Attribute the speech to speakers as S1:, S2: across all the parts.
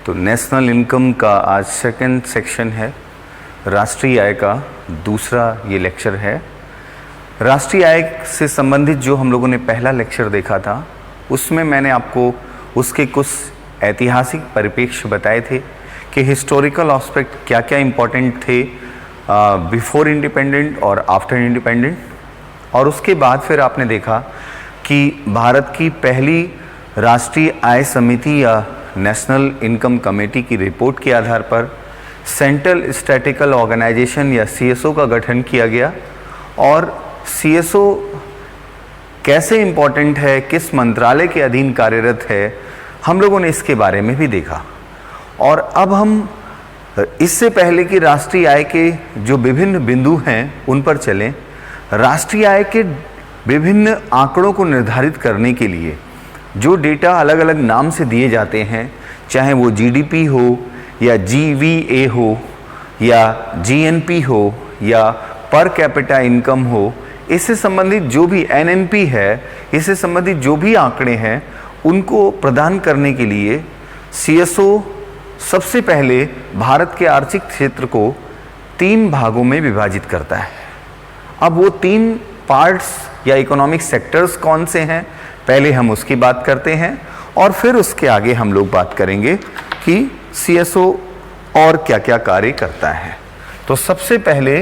S1: तो national income का आज सेकंड सेक्शन है। राष्ट्रीय आय का दूसरा ये लेक्चर है। राष्ट्रीय आय से संबंधित जो हम लोगों ने पहला लेक्चर देखा था उसमें मैंने आपको उसके कुछ ऐतिहासिक परिप्रेक्ष्य बताए थे कि हिस्टोरिकल एस्पेक्ट क्या क्या इम्पोर्टेंट थे बिफोर इंडिपेंडेंट और आफ्टर इंडिपेंडेंट। और उसके बाद फिर आपने देखा कि भारत की पहली राष्ट्रीय आय समिति या नेशनल इनकम कमेटी की रिपोर्ट के आधार पर सेंट्रल स्टैटिस्टिकल ऑर्गेनाइजेशन या सीएसओ का गठन किया गया। और सीएसओ कैसे इम्पोर्टेंट है, किस मंत्रालय के अधीन कार्यरत है, हम लोगों ने इसके बारे में भी देखा। और अब हम इससे पहले कि राष्ट्रीय आय के जो विभिन्न बिंदु हैं उन पर चलें, राष्ट्रीय आय के विभिन्न आंकड़ों को निर्धारित करने के लिए जो डेटा अलग अलग नाम से दिए जाते हैं, चाहे वो जीडीपी हो या जीवीए हो या जीएनपी हो या पर कैपिटा इनकम हो, इससे संबंधित जो भी एनएनपी है, इससे संबंधित जो भी आंकड़े हैं उनको प्रदान करने के लिए सीएसओ सबसे पहले भारत के आर्थिक क्षेत्र को 3 भागों में विभाजित करता है। अब वो 3 पार्ट्स या इकोनॉमिक सेक्टर्स कौन से हैं, पहले हम उसकी बात करते हैं और फिर उसके आगे हम लोग बात करेंगे कि सीएसओ और क्या क्या कार्य करता है। तो सबसे पहले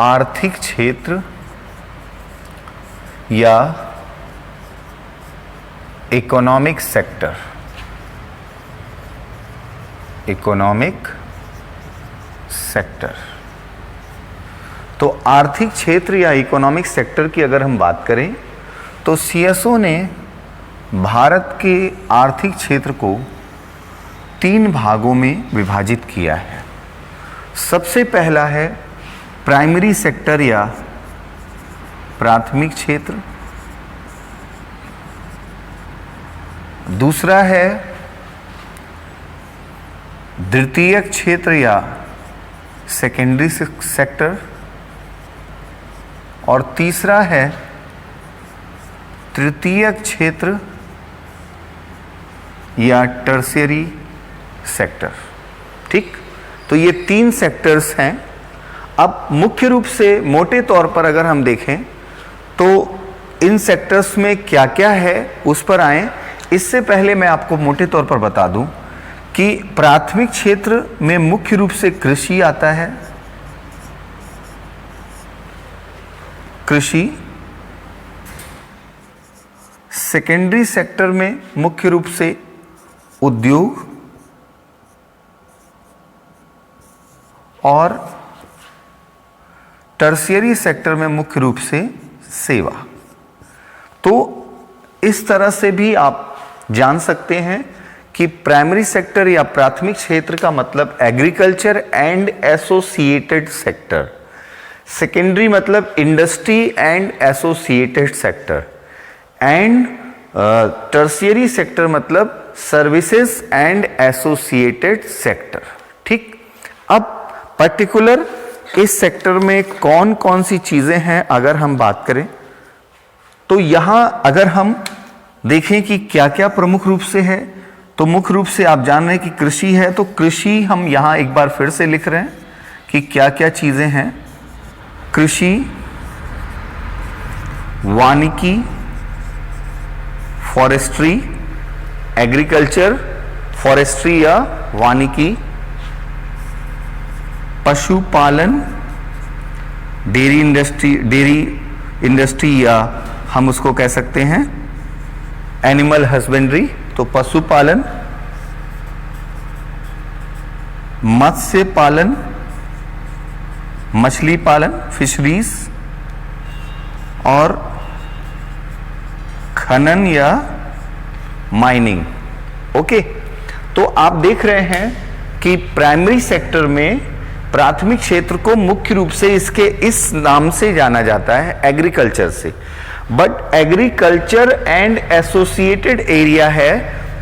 S1: आर्थिक क्षेत्र या इकोनॉमिक सेक्टर, इकोनॉमिक सेक्टर। तो आर्थिक क्षेत्र या इकोनॉमिक सेक्टर की अगर हम बात करें तो सीएसओ ने भारत के आर्थिक क्षेत्र को 3 भागों में विभाजित किया है। सबसे पहला है प्राइमरी सेक्टर या प्राथमिक क्षेत्र, दूसरा है द्वितीयक क्षेत्र या सेकेंडरी सेक्टर, और तीसरा है तृतीयक क्षेत्र या टर्शियरी सेक्टर। ठीक, तो ये 3 सेक्टर्स हैं। अब मुख्य रूप से मोटे तौर पर अगर हम देखें तो इन सेक्टर्स में क्या क्या है उस पर आए। इससे पहले मैं आपको मोटे तौर पर बता दूं कि प्राथमिक क्षेत्र में मुख्य रूप से कृषि आता है, कृषि। सेकेंडरी सेक्टर में मुख्य रूप से उद्योग और टर्शियरी सेक्टर में मुख्य रूप से सेवा। तो इस तरह से भी आप जान सकते हैं कि प्राइमरी सेक्टर या प्राथमिक क्षेत्र का मतलब agriculture and associated sector, secondary मतलब industry and associated sector, and tertiary sector मतलब सर्विसेज एंड एसोसिएटेड सेक्टर। ठीक, अब पर्टिकुलर इस सेक्टर में कौन कौन सी चीजें हैं अगर हम बात करें तो यहां अगर हम देखें कि क्या क्या प्रमुख रूप से है, तो मुख्य रूप से आप जान रहे हैं कि कृषि है। तो कृषि हम यहां एक बार फिर से लिख रहे हैं कि क्या क्या चीजें हैं। कृषि, वानिकी, फॉरेस्ट्री, एग्रीकल्चर, फॉरेस्ट्री या वानिकी, पशुपालन, डेयरी इंडस्ट्री या हम उसको कह सकते हैं एनिमल हस्बेंड्री, तो पशुपालन, मत्स्य पालन, मछली पालन, फिशरीज, और खनन या माइनिंग। ओके, तो आप देख रहे हैं कि प्राइमरी सेक्टर में प्राथमिक क्षेत्र को मुख्य रूप से इसके इस नाम से जाना जाता है, एग्रीकल्चर से। But agriculture and associated area है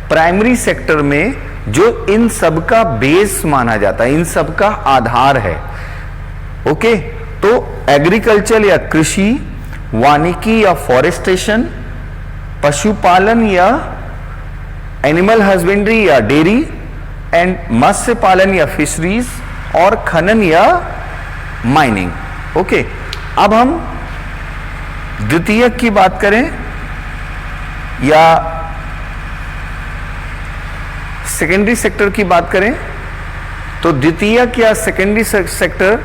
S1: प्राइमरी सेक्टर में जो इन सब का बेस माना जाता है, इन सब का आधार है। ओके, तो एग्रीकल्चर या कृषि, वानिकी या फॉरेस्टेशन, पशुपालन या एनिमल हस्बेंड्री या डेयरी, एंड मत्स्य पालन या फिशरीज, और खनन या माइनिंग। ओके, अब हम द्वितीयक की बात करें या सेकेंडरी सेक्टर की बात करें, तो द्वितीयक या सेकेंडरी सेक्टर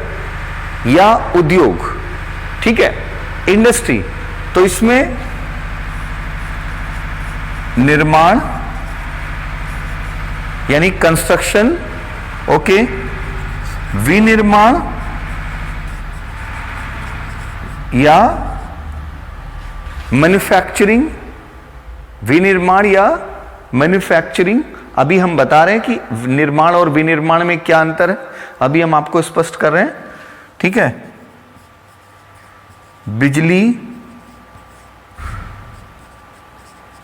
S1: या उद्योग, ठीक है, इंडस्ट्री, तो इसमें निर्माण यानी कंस्ट्रक्शन, ओके, विनिर्माण या मैन्युफैक्चरिंग, विनिर्माण या मैन्युफैक्चरिंग। अभी हम बता रहे हैं कि निर्माण और विनिर्माण में क्या अंतर है, अभी हम आपको स्पष्ट कर रहे हैं, ठीक है। बिजली,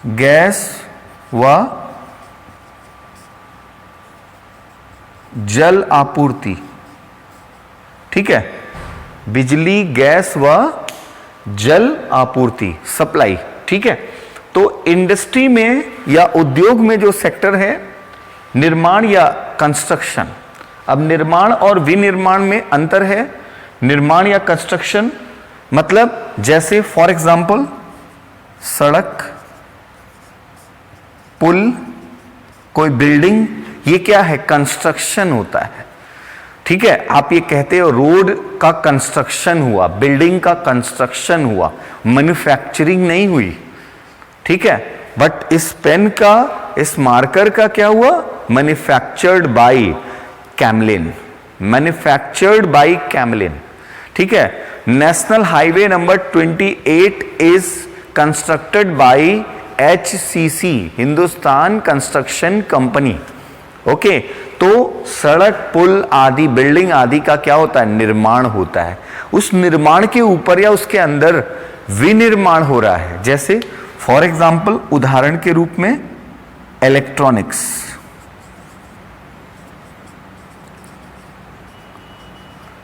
S1: गैस व जल आपूर्ति, ठीक है, बिजली, गैस व जल आपूर्ति, सप्लाई, ठीक है। तो इंडस्ट्री में या उद्योग में जो सेक्टर है, निर्माण या कंस्ट्रक्शन। अब निर्माण और विनिर्माण में अंतर है। निर्माण या कंस्ट्रक्शन मतलब जैसे फॉर एग्जांपल सड़क, पुल, कोई बिल्डिंग, ये क्या है, कंस्ट्रक्शन होता है, ठीक है। आप ये कहते हो रोड का कंस्ट्रक्शन हुआ, बिल्डिंग का कंस्ट्रक्शन हुआ, मैन्युफैक्चरिंग नहीं हुई, ठीक है। बट इस पेन का, इस मार्कर का क्या हुआ, manufactured by Camlin, manufactured by Camlin, ठीक है। National highway number 28 is constructed by HCC, Hindustan construction company, okay. तो सड़क, पुल आदि, बिल्डिंग आदि का क्या होता है, निर्माण होता है। उस निर्माण के ऊपर या उसके अंदर विनिर्माण हो रहा है। जैसे फॉर एग्जांपल, उदाहरण के रूप में इलेक्ट्रॉनिक्स,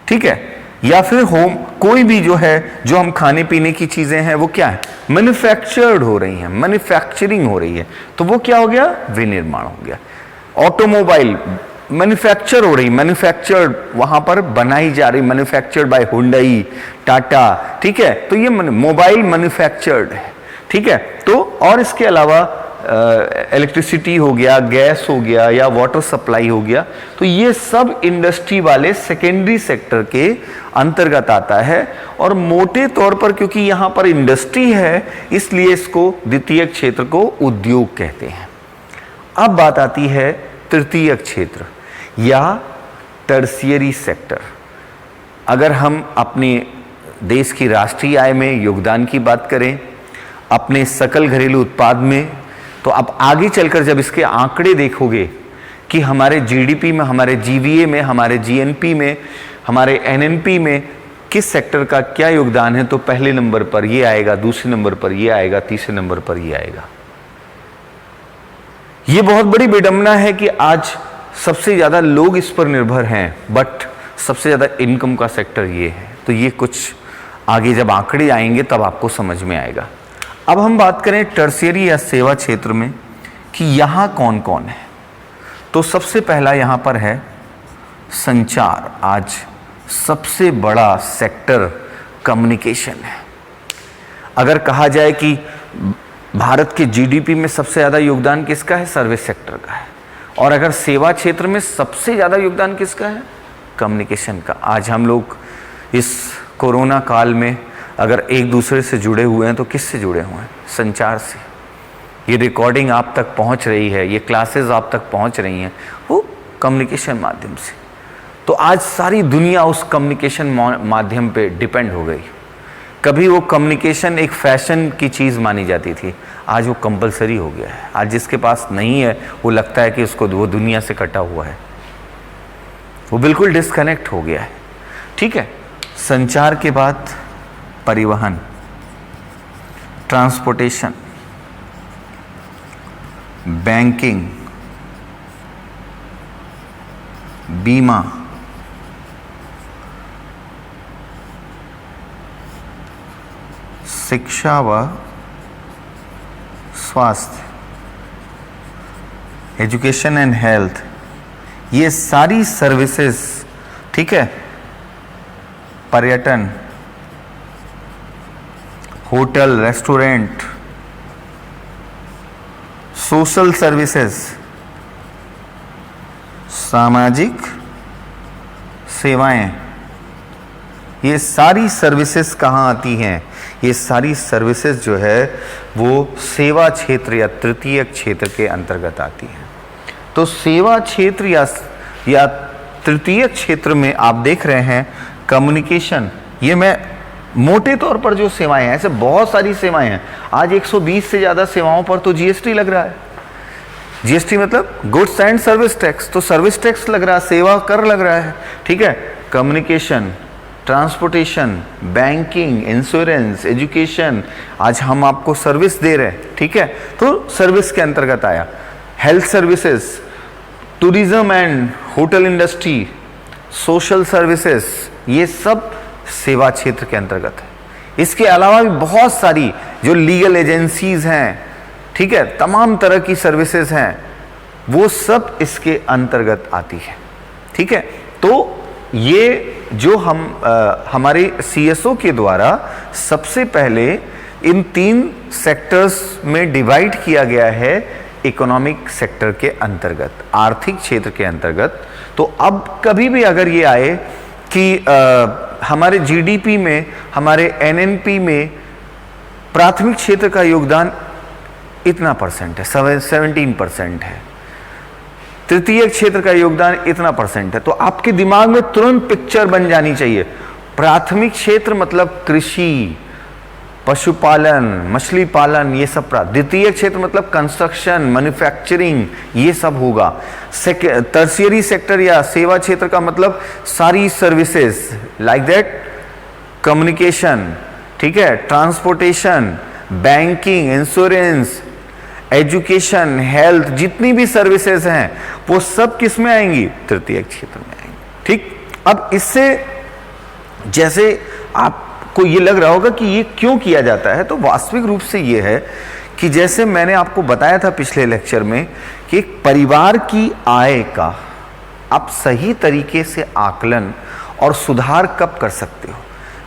S1: ठीक है, या फिर होम, कोई भी जो है, जो हम खाने पीने की चीजें हैं वो क्या है, मैन्युफैक्चर्ड हो रही हैं, मैन्युफैक्चरिंग हो रही है, तो वो क्या हो गया, विनिर्माण हो गया। ऑटोमोबाइल मैन्युफैक्चर हो रही, मैन्युफैक्चर्ड वहां पर बनाई जा रही, मैन्युफैक्चर्ड बाय हुंडई, टाटा, ठीक है। तो ये मोबाइल मैन्युफैक्चर्ड है, ठीक है। तो और इसके अलावा इलेक्ट्रिसिटी हो गया, गैस हो गया, या वाटर सप्लाई हो गया, तो ये सब इंडस्ट्री वाले सेकेंडरी सेक्टर के अंतर्गत आता है। और मोटे तौर पर क्योंकि यहां पर इंडस्ट्री है, इसलिए इसको द्वितीयक क्षेत्र को उद्योग कहते हैं। अब बात आती है तृतीयक क्षेत्र या टर्शियरी सेक्टर। अगर हम अपने देश की राष्ट्रीय आय में योगदान की बात करें, अपने सकल घरेलू उत्पाद में, तो आप आगे चलकर जब इसके आंकड़े देखोगे कि हमारे जीडीपी में, हमारे जीवीए में, हमारे जीएनपी में, हमारे एनएनपी में किस सेक्टर का क्या योगदान है, तो पहले नंबर पर ये आएगा, दूसरे नंबर पर ये आएगा, तीसरे नंबर पर ये आएगा। ये बहुत बड़ी विडंबना है कि आज सबसे ज्यादा लोग इस पर निर्भर हैं, बट सबसे ज्यादा इनकम का सेक्टर ये है। तो ये कुछ आगे जब आंकड़े आएंगे तब आपको समझ में आएगा। अब हम बात करें टर्शियरी या सेवा क्षेत्र में कि यहाँ कौन कौन है, तो सबसे पहला यहाँ पर है संचार। आज सबसे बड़ा सेक्टर कम्युनिकेशन है। अगर कहा जाए कि भारत के जीडीपी में सबसे ज़्यादा योगदान किसका है, सर्विस सेक्टर का है। और अगर सेवा क्षेत्र में सबसे ज़्यादा योगदान किसका है, कम्युनिकेशन का। आज हम लोग इस कोरोना काल में अगर एक दूसरे से जुड़े हुए हैं तो किससे जुड़े हुए हैं, संचार से। ये रिकॉर्डिंग आप तक पहुंच रही है, ये क्लासेस आप तक पहुंच रही हैं, वो कम्युनिकेशन माध्यम से। तो आज सारी दुनिया उस कम्युनिकेशन माध्यम पे डिपेंड हो गई। कभी वो कम्युनिकेशन एक फैशन की चीज़ मानी जाती थी, आज वो कंपलसरी हो गया है। आज जिसके पास नहीं है वो लगता है कि उसको वो दुनिया से कटा हुआ है, वो बिल्कुल डिस्कनेक्ट हो गया है, ठीक है। संचार के बाद परिवहन, ट्रांसपोर्टेशन, बैंकिंग, बीमा, शिक्षा व स्वास्थ्य, एजुकेशन एंड हेल्थ, ये सारी सर्विसेज, ठीक है, पर्यटन, होटल, रेस्टोरेंट, सोशल सर्विसेज, सामाजिक सेवाएं, ये सारी सर्विसेज कहाँ आती हैं? ये सारी सर्विसेज जो है वो सेवा क्षेत्र या तृतीय क्षेत्र के अंतर्गत आती हैं। तो सेवा क्षेत्र या तृतीय क्षेत्र में आप देख रहे हैं कम्युनिकेशन, ये मैं मोटे तौर पर जो सेवाएं हैं, ऐसे बहुत सारी सेवाएं हैं। आज 120 से ज़्यादा सेवाओं पर तो जीएसटी लग रहा है। जीएसटी मतलब गुड्स एंड सर्विस टैक्स, तो सर्विस टैक्स लग रहा है, सेवा कर लग रहा है, ठीक है। Communication, transportation, banking, insurance, education, आज हम आपको सर्विस दे रहे हैं, ठीक है, तो सर्विस के अंतर्गत आया। Health services, tourism and hotel industry, social services, ये सब सेवा क्षेत्र के अंतर्गत है। इसके अलावा भी बहुत सारी जो लीगल एजेंसीज हैं, ठीक है, तमाम तरह की सर्विसेज हैं, वो सब इसके अंतर्गत आती है, ठीक है। तो ये जो हमारे सीएसओ के द्वारा सबसे पहले इन 3 सेक्टर्स में डिवाइड किया गया है इकोनॉमिक सेक्टर के अंतर्गत, आर्थिक क्षेत्र के अंतर्गत। तो अब कभी भी अगर ये आए कि हमारे जीडीपी में, हमारे एनएनपी में प्राथमिक क्षेत्र का योगदान इतना परसेंट है, 17% है, तृतीय क्षेत्र का योगदान इतना परसेंट है, तो आपके दिमाग में तुरंत पिक्चर बन जानी चाहिए। प्राथमिक क्षेत्र मतलब कृषि, पशुपालन, मछली पालन, ये सब। द्वितीय क्षेत्र मतलब कंस्ट्रक्शन, मैन्युफैक्चरिंग, ये सब होगा। टर्शियरी सेक्टर या सेवा क्षेत्र का मतलब सारी सर्विसेज लाइक दैट, कम्युनिकेशन, ठीक है, transportation, banking, insurance, education, health, जितनी भी सर्विसेज हैं वो सब किस में आएंगी? तृतीय क्षेत्र में आएंगी, ठीक। अब इससे जैसे आपको ये लग रहा होगा कि ये क्यों किया जाता है, तो वास्तविक रूप से ये है कि जैसे मैंने आपको बताया था पिछले लेक्चर में कि एक परिवार की आय का आप सही तरीके से आकलन और सुधार कब कर सकते हो?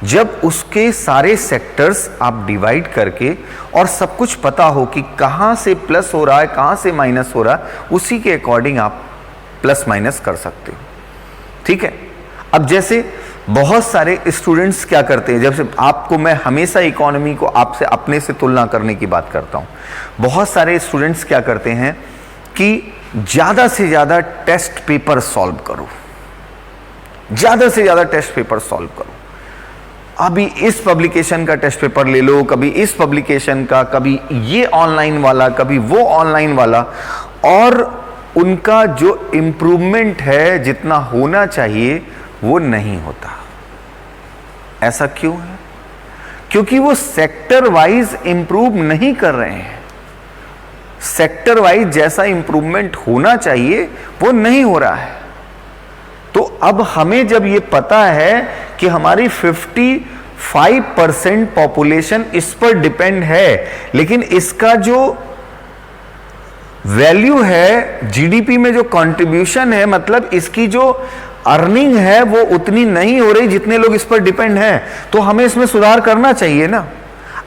S1: जब उसके सारे सेक्टर्स आप डिवाइड करके और सब कुछ पता हो कि कहाँ से प्लस हो रहा है, कहाँ से माइनस हो रहा है, उसी के अकॉर्डिंग आप प्लस माइनस कर सकते हो, ठीक है। अब जैसे बहुत सारे स्टूडेंट्स क्या करते हैं, जब से आपको मैं हमेशा इकोनॉमी को आपसे अपने से तुलना करने की बात करता हूँ, बहुत सारे स्टूडेंट्स क्या करते हैं कि ज़्यादा से ज़्यादा टेस्ट पेपर सॉल्व करो, ज़्यादा से ज़्यादा टेस्ट पेपर सॉल्व करो। अभी इस पब्लिकेशन का टेस्ट पेपर ले लो, कभी इस पब्लिकेशन का, कभी ये ऑनलाइन वाला, कभी वो ऑनलाइन वाला, और उनका जो इम्प्रूवमेंट है जितना होना चाहिए वो नहीं होता। ऐसा क्यों है? क्योंकि वो सेक्टर वाइज इंप्रूव नहीं कर रहे हैं। सेक्टर वाइज जैसा इंप्रूवमेंट होना चाहिए वो नहीं हो रहा है। तो अब हमें जब ये पता है कि हमारी 55% पॉपुलेशन इस पर डिपेंड है, लेकिन इसका जो वैल्यू है जीडीपी में, जो कंट्रीब्यूशन है, मतलब इसकी जो अर्निंग है वो उतनी नहीं हो रही जितने लोग इस पर डिपेंड हैं, तो हमें इसमें सुधार करना चाहिए ना।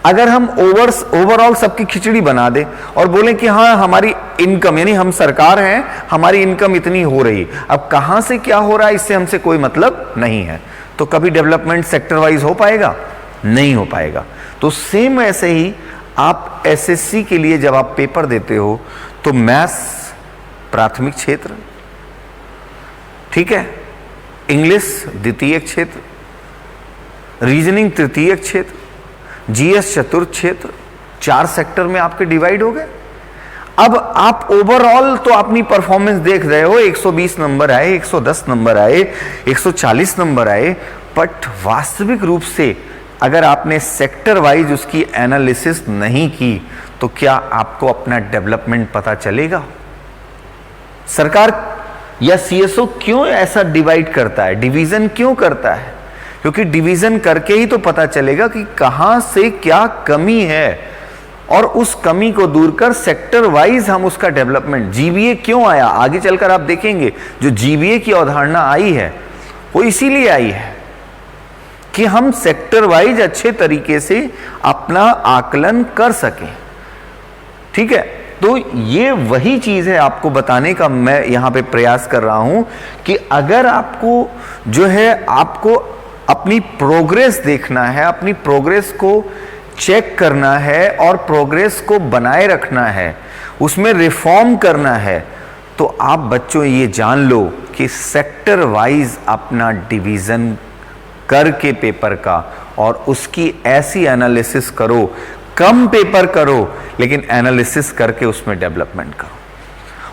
S1: अगर हम ओवरऑल सबकी खिचड़ी बना दें और बोलें कि हाँ हमारी इनकम, यानी हम सरकार हैं, हमारी इनकम इतनी हो रही, अब कहां से क्या हो रहा है इससे हमसे कोई मतलब नहीं है, तो कभी डेवलपमेंट सेक्टर वाइज हो पाएगा? नहीं हो पाएगा। तो सेम ऐसे ही आप एसएससी के लिए जब आप पेपर देते हो तो मैथ्स प्राथमिक क्षेत्र, ठीक है, इंग्लिश द्वितीय क्षेत्र, रीजनिंग तृतीय क्षेत्र, जीएस चतुर्थ क्षेत्र, 4 सेक्टर में आपके डिवाइड हो गए। अब आप ओवरऑल तो अपनी परफॉर्मेंस देख रहे हो, 120 नंबर आए, 110 नंबर आए, 140 नंबर आए, बट वास्तविक रूप से अगर आपने सेक्टर वाइज उसकी एनालिसिस नहीं की तो क्या आपको अपना डेवलपमेंट पता चलेगा? सरकार या सीएसओ क्यों ऐसा डिवाइड करता है, डिवीजन क्यों करता है? क्योंकि डिवीजन करके ही तो पता चलेगा कि कहां से क्या कमी है और उस कमी को दूर कर सेक्टर वाइज हम उसका डेवलपमेंट, जीबीए क्यों आया आगे चलकर आप देखेंगे, जो जीबीए की अवधारणा आई है वो इसीलिए आई है कि हम सेक्टर वाइज अच्छे तरीके से अपना आकलन कर सकें। ठीक है, तो ये वही चीज है आपको बताने का मैं यहां पे प्रयास कर रहा हूं कि अगर आपको जो है आपको अपनी प्रोग्रेस देखना है, अपनी प्रोग्रेस को चेक करना है और प्रोग्रेस को बनाए रखना है, उसमें रिफॉर्म करना है, तो आप बच्चों ये जान लो कि सेक्टर वाइज अपना डिवीजन करके पेपर का और उसकी ऐसी एनालिसिस करो, कम पेपर करो लेकिन एनालिसिस करके उसमें डेवलपमेंट करो,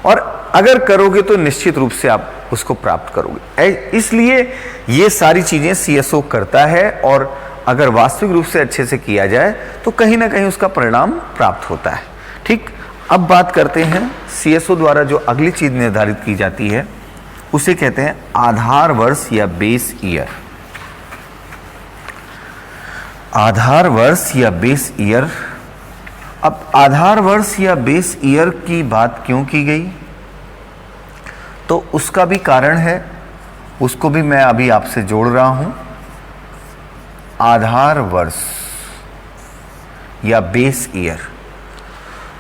S1: और अगर करोगे तो निश्चित रूप से आप उसको प्राप्त करोगे। इसलिए ये सारी चीजें सीएसओ करता है और अगर वास्तविक रूप से अच्छे से किया जाए तो कहीं ना कहीं उसका परिणाम प्राप्त होता है। ठीक, अब बात करते हैं सीएसओ द्वारा जो अगली चीज निर्धारित की जाती है उसे कहते हैं आधार वर्ष या बेस ईयर। आधार वर्ष या बेस ईयर। अब आधार वर्ष या बेस ईयर की बात क्यों की गई, तो उसका भी कारण है, उसको भी मैं अभी आपसे जोड़ रहा हूं। आधार वर्ष या बेस ईयर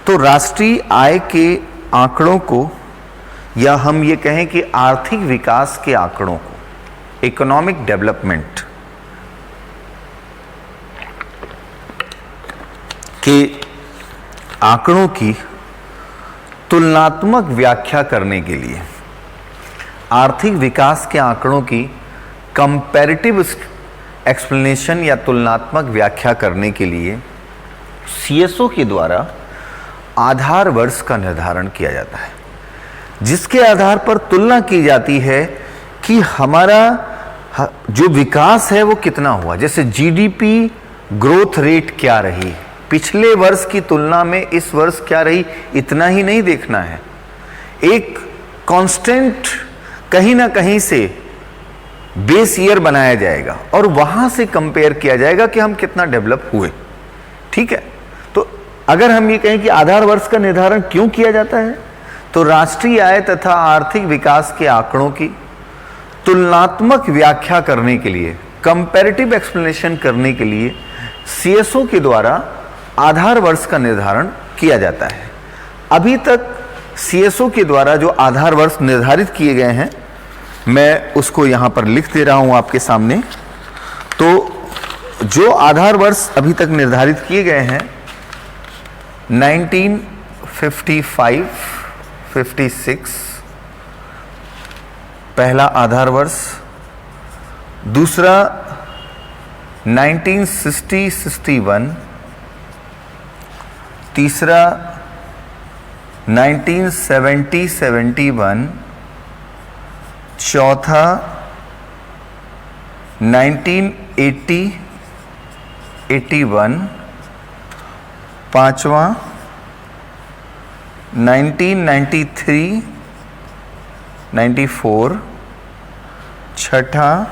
S1: तो राष्ट्रीय आय के आंकड़ों को, या हम ये कहें कि आर्थिक विकास के आंकड़ों को, इकोनॉमिक डेवलपमेंट के आंकड़ों की तुलनात्मक व्याख्या करने के लिए, आर्थिक विकास के आंकड़ों की कंपैरेटिव एक्सप्लेनेशन या तुलनात्मक व्याख्या करने के लिए सीएसओ के द्वारा आधार वर्ष का निर्धारण किया जाता है, जिसके आधार पर तुलना की जाती है कि हमारा जो विकास है वो कितना हुआ। जैसे जीडीपी ग्रोथ रेट क्या रही, पिछले वर्ष की तुलना में इस वर्ष क्या रही, इतना ही नहीं देखना है, एक कांस्टेंट कहीं ना कहीं से बेस ईयर बनाया जाएगा और वहां से कंपेयर किया जाएगा कि हम कितना डेवलप हुए। ठीक है, तो अगर हम ये कहें कि आधार वर्ष का निर्धारण क्यों किया जाता है, तो राष्ट्रीय आय तथा आर्थिक विकास के आंकड़ों की तुलनात्मक व्याख्या करने के लिए, कंपैरेटिव एक्सप्लेनेशन करने के लिए सीएसओ के द्वारा आधार वर्ष का निर्धारण किया जाता है। अभी तक सीएसओ के द्वारा जो आधार वर्ष निर्धारित किए गए हैं, मैं उसको यहां पर लिख दे रहा हूं आपके सामने। तो जो आधार वर्ष अभी तक निर्धारित किए गए हैं 1955, 56 पहला आधार वर्ष, दूसरा 1960, 61, तीसरा 1970, 71, चौथा 1980, 81, पांचवा 1993, 94, छठा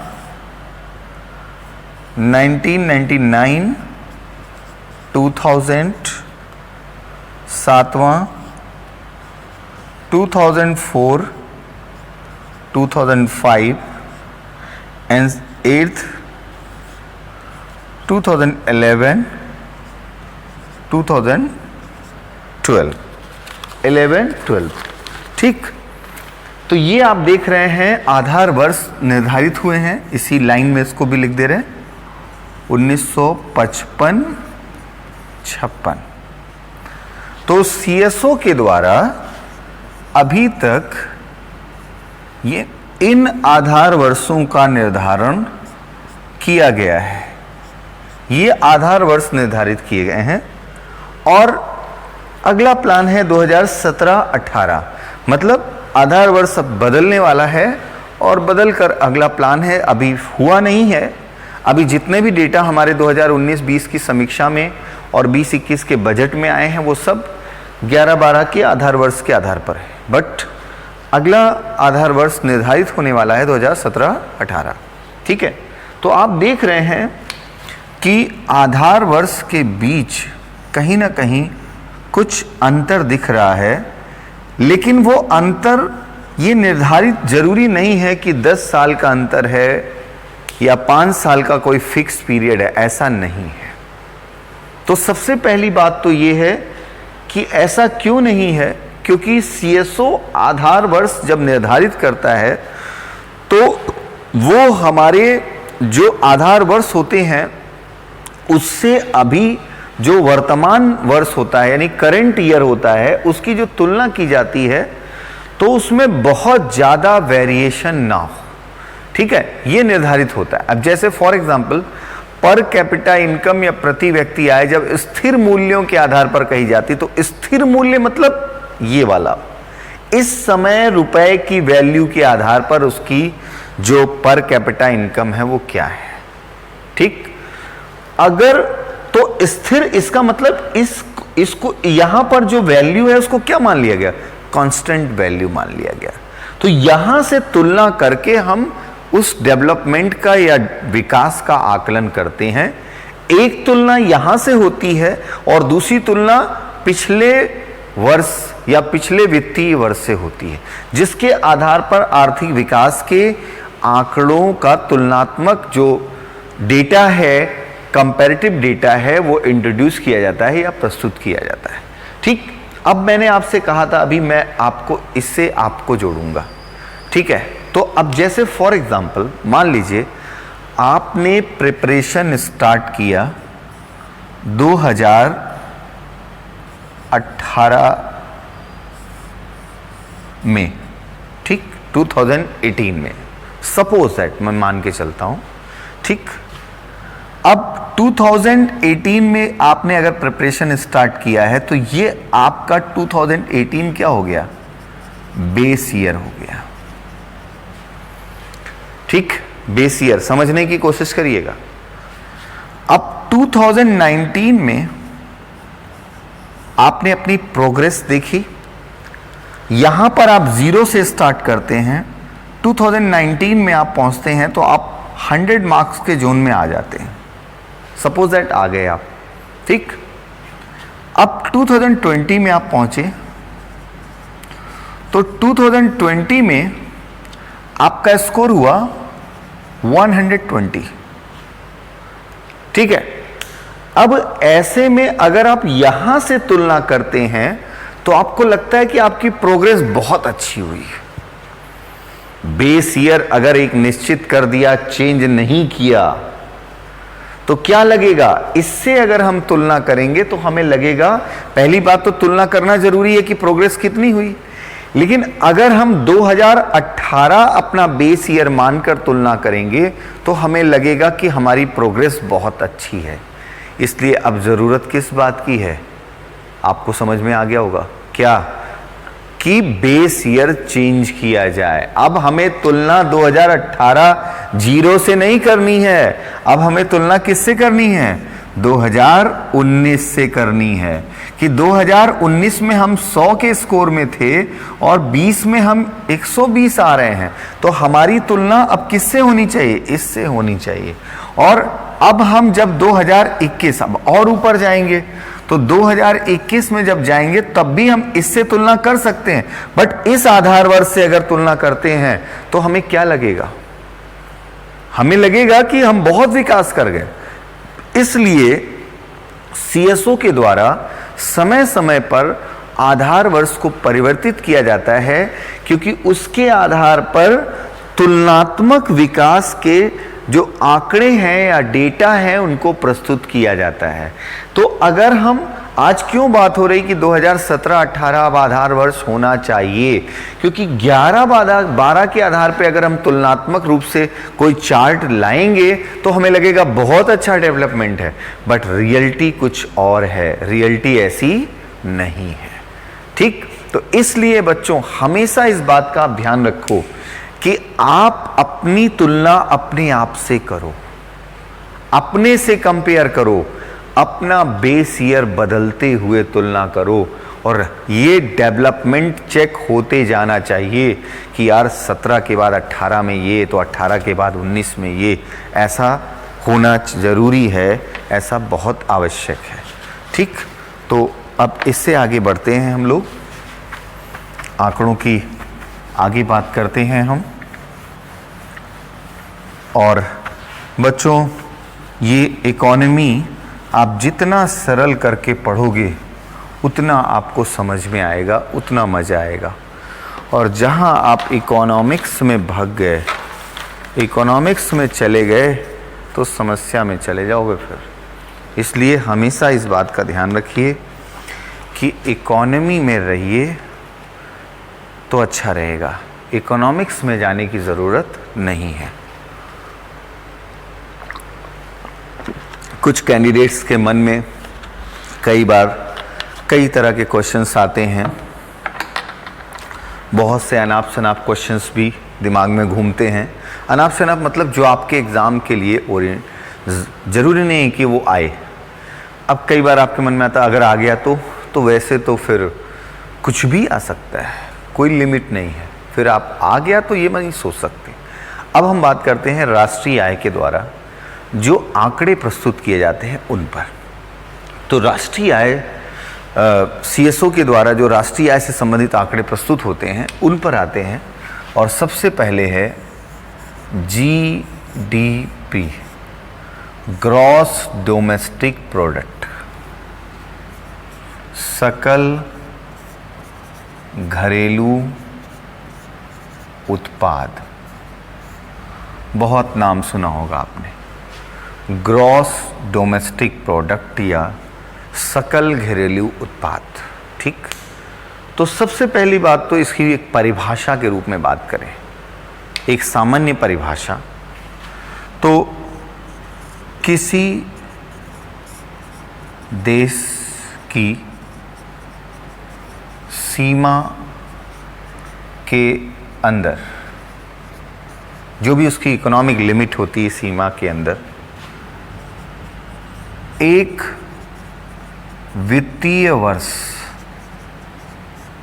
S1: 1999, 2000, सातवां 2004, 2005 and 8th 2011, 2012, 11, 12। ठीक, तो ये आप देख रहे हैं आधार वर्ष निर्धारित हुए हैं, इसी लाइन में इसको भी लिख दे रहे हैं 1955, 56। तो सीएसओ के द्वारा अभी तक ये इन आधार वर्षों का निर्धारण किया गया है, ये आधार वर्ष निर्धारित किए गए हैं और अगला प्लान है 2017-18, मतलब आधार वर्ष अब बदलने वाला है और बदल कर अगला प्लान है, अभी हुआ नहीं है। अभी जितने भी डेटा हमारे 2019-20 की समीक्षा में और 20-21 के बजट में आए हैं वो सब 11-12 के आधार वर्ष के आधार पर है, बट अगला आधार वर्ष निर्धारित होने वाला है 2017-18। ठीक है, तो आप देख रहे हैं कि आधार वर्ष के बीच कहीं ना कहीं कुछ अंतर दिख रहा है, लेकिन वो अंतर ये निर्धारित जरूरी नहीं है कि 10 साल का अंतर है या 5 साल का कोई फिक्स पीरियड है, ऐसा नहीं है। तो सबसे पहली बात तो ये है कि ऐसा क्यों नहीं है, क्योंकि सीएसओ आधार वर्ष जब निर्धारित करता है तो वो हमारे जो आधार वर्ष होते हैं उससे अभी जो वर्तमान वर्ष होता है यानी करंट ईयर होता है उसकी जो तुलना की जाती है तो उसमें बहुत ज़्यादा वेरिएशन ना हो। ठीक है, ये निर्धारित होता है। अब जैसे फॉर एग्जांपल पर कैपिटा इनकम या प्रति व्यक्ति आय जब स्थिर मूल्यों के आधार पर कही जाती, तो स्थिर मूल्य मतलब ये वाला, इस समय रुपए की वैल्यू के आधार पर उसकी जो पर कैपिटा इनकम है वो क्या है। ठीक, अगर तो स्थिर इसका मतलब इसको यहां पर जो वैल्यू है उसको क्या मान लिया गया, कांस्टेंट वैल्यू मान लिया गया। तो यहां से तुलना करके हम उस डेवलपमेंट का या विकास का आकलन करते हैं। एक तुलना यहां से होती है और दूसरी तुलना पिछले वर्ष या पिछले वित्तीय वर्ष से होती है, जिसके आधार पर आर्थिक विकास के आंकड़ों का तुलनात्मक जो डेटा है, कंपैरेटिव डेटा है, वो इंट्रोड्यूस किया जाता है या प्रस्तुत किया जाता है। ठीक, अब मैंने आपसे कहा था अभी मैं आपको इससे आपको जोड़ूंगा। ठीक है, तो अब जैसे फॉर एग्जांपल मान लीजिए आपने प्रिपरेशन स्टार्ट किया 2018 में, ठीक, 2018 में सपोज दैट मैं मान के चलता हूं। ठीक, अब 2018 में आपने अगर प्रिपरेशन स्टार्ट किया है तो ये आपका 2018 क्या हो गया, बेस ईयर हो गया। ठीक, बेस ईयर समझने की कोशिश करिएगा। अब 2019 में आपने अपनी प्रोग्रेस देखी, यहां पर आप 0 से स्टार्ट करते हैं, 2019 में आप पहुंचते हैं तो आप 100 मार्क्स के जोन में आ जाते हैं। सपोज दैट आ गए आप। ठीक, अब 2020 में आप पहुंचे तो 2020 में आपका स्कोर हुआ 120। ठीक है, अब ऐसे में अगर आप यहां से तुलना करते हैं तो आपको लगता है कि आपकी प्रोग्रेस बहुत अच्छी हुई है। बेस ईयर अगर एक निश्चित कर दिया, चेंज नहीं किया, तो क्या लगेगा, इससे अगर हम तुलना करेंगे तो हमें लगेगा, पहली बात तो तुलना करना जरूरी है कि प्रोग्रेस कितनी हुई, लेकिन अगर हम 2018 अपना बेस ईयर मानकर तुलना करेंगे तो हमें लगेगा कि हमारी प्रोग्रेस बहुत अच्छी है। इसलिए अब ज़रूरत किस बात की है, आपको समझ में आ गया होगा क्या, कि बेस ईयर चेंज किया जाए। अब हमें तुलना 2018 0 से नहीं करनी है, अब हमें तुलना किससे करनी है, 2019 से करनी है। कि 2019 में हम 100 के स्कोर में थे और 20 में हम 120 आ रहे हैं, तो हमारी तुलना अब किससे होनी चाहिए, इससे होनी चाहिए। और अब हम जब 2021 अब और ऊपर जाएंगे तो 2021 में जब जाएंगे तब भी हम इससे तुलना कर सकते हैं, बट इस आधार वर्ष से अगर तुलना करते हैं तो हमें क्या लगेगा, हमें लगेगा कि हम बहुत विकास कर गए। इसलिए सीएसओ के द्वारा समय समय पर आधार वर्ष को परिवर्तित किया जाता है, क्योंकि उसके आधार पर तुलनात्मक विकास के जो आंकड़े हैं या डेटा हैं उनको प्रस्तुत किया जाता है। तो अगर हम आज क्यों बात हो रही कि 2017-18 अब आधार वर्ष होना चाहिए, क्योंकि 11-12 के आधार पे अगर हम तुलनात्मक रूप से कोई चार्ट लाएंगे तो हमें लगेगा बहुत अच्छा डेवलपमेंट है, बट रियलिटी कुछ और है, रियलिटी ऐसी नहीं है। ठीक, तो इसलिए बच्चों हमेशा इस बात का ध्यान रखो कि आप अपनी तुलना अपने आप से करो, अपने से कंपेयर करो, अपना बेस ईयर बदलते हुए तुलना करो, और ये डेवलपमेंट चेक होते जाना चाहिए कि यार 17 के बाद 18 में ये, तो 18 के बाद 19 में ये, ऐसा होना जरूरी है, ऐसा बहुत आवश्यक है। ठीक, तो अब इससे आगे बढ़ते हैं हम लोग, आंकड़ों की आगे बात करते हैं हम। और बच्चों, ये इकोनॉमी आप जितना सरल करके पढ़ोगे उतना आपको समझ में आएगा, उतना मज़ा आएगा। और जहाँ आप इकोनॉमिक्स में भाग गए, इकोनॉमिक्स में चले गए, तो समस्या में चले जाओगे फिर। इसलिए हमेशा इस बात का ध्यान रखिए कि इकोनॉमी में रहिए तो अच्छा रहेगा, इकोनॉमिक्स में जाने की ज़रूरत नहीं है। कुछ कैंडिडेट्स के मन में कई बार कई तरह के क्वेश्चंस आते हैं, बहुत से अनाप शनाप क्वेश्चंस भी दिमाग में घूमते हैं। अनाप शनाप मतलब जो आपके एग्ज़ाम के लिए ओरिएंट, ज़रूरी नहीं है कि वो आए। अब कई बार आपके मन में आता अगर आ गया तो वैसे तो फिर कुछ भी आ सकता है, कोई लिमिट नहीं है। फिर आप आ गया तो ये नहीं सोच सकते। अब हम बात करते हैं राष्ट्रीय आय के द्वारा जो आंकड़े प्रस्तुत किए जाते हैं उन पर। तो राष्ट्रीय आय CSO के द्वारा जो राष्ट्रीय आय से संबंधित आंकड़े प्रस्तुत होते हैं उन पर आते हैं। और सबसे पहले है GDP, ग्रॉस डोमेस्टिक प्रोडक्ट, सकल घरेलू उत्पाद। बहुत नाम सुना होगा आपने, ग्रॉस डोमेस्टिक प्रोडक्ट या सकल घरेलू उत्पाद। ठीक, तो सबसे पहली बात तो इसकी एक परिभाषा के रूप में बात करें, एक सामान्य परिभाषा। तो किसी देश की सीमा के अंदर, जो भी उसकी इकोनॉमिक लिमिट होती है सीमा के अंदर, एक वित्तीय वर्ष,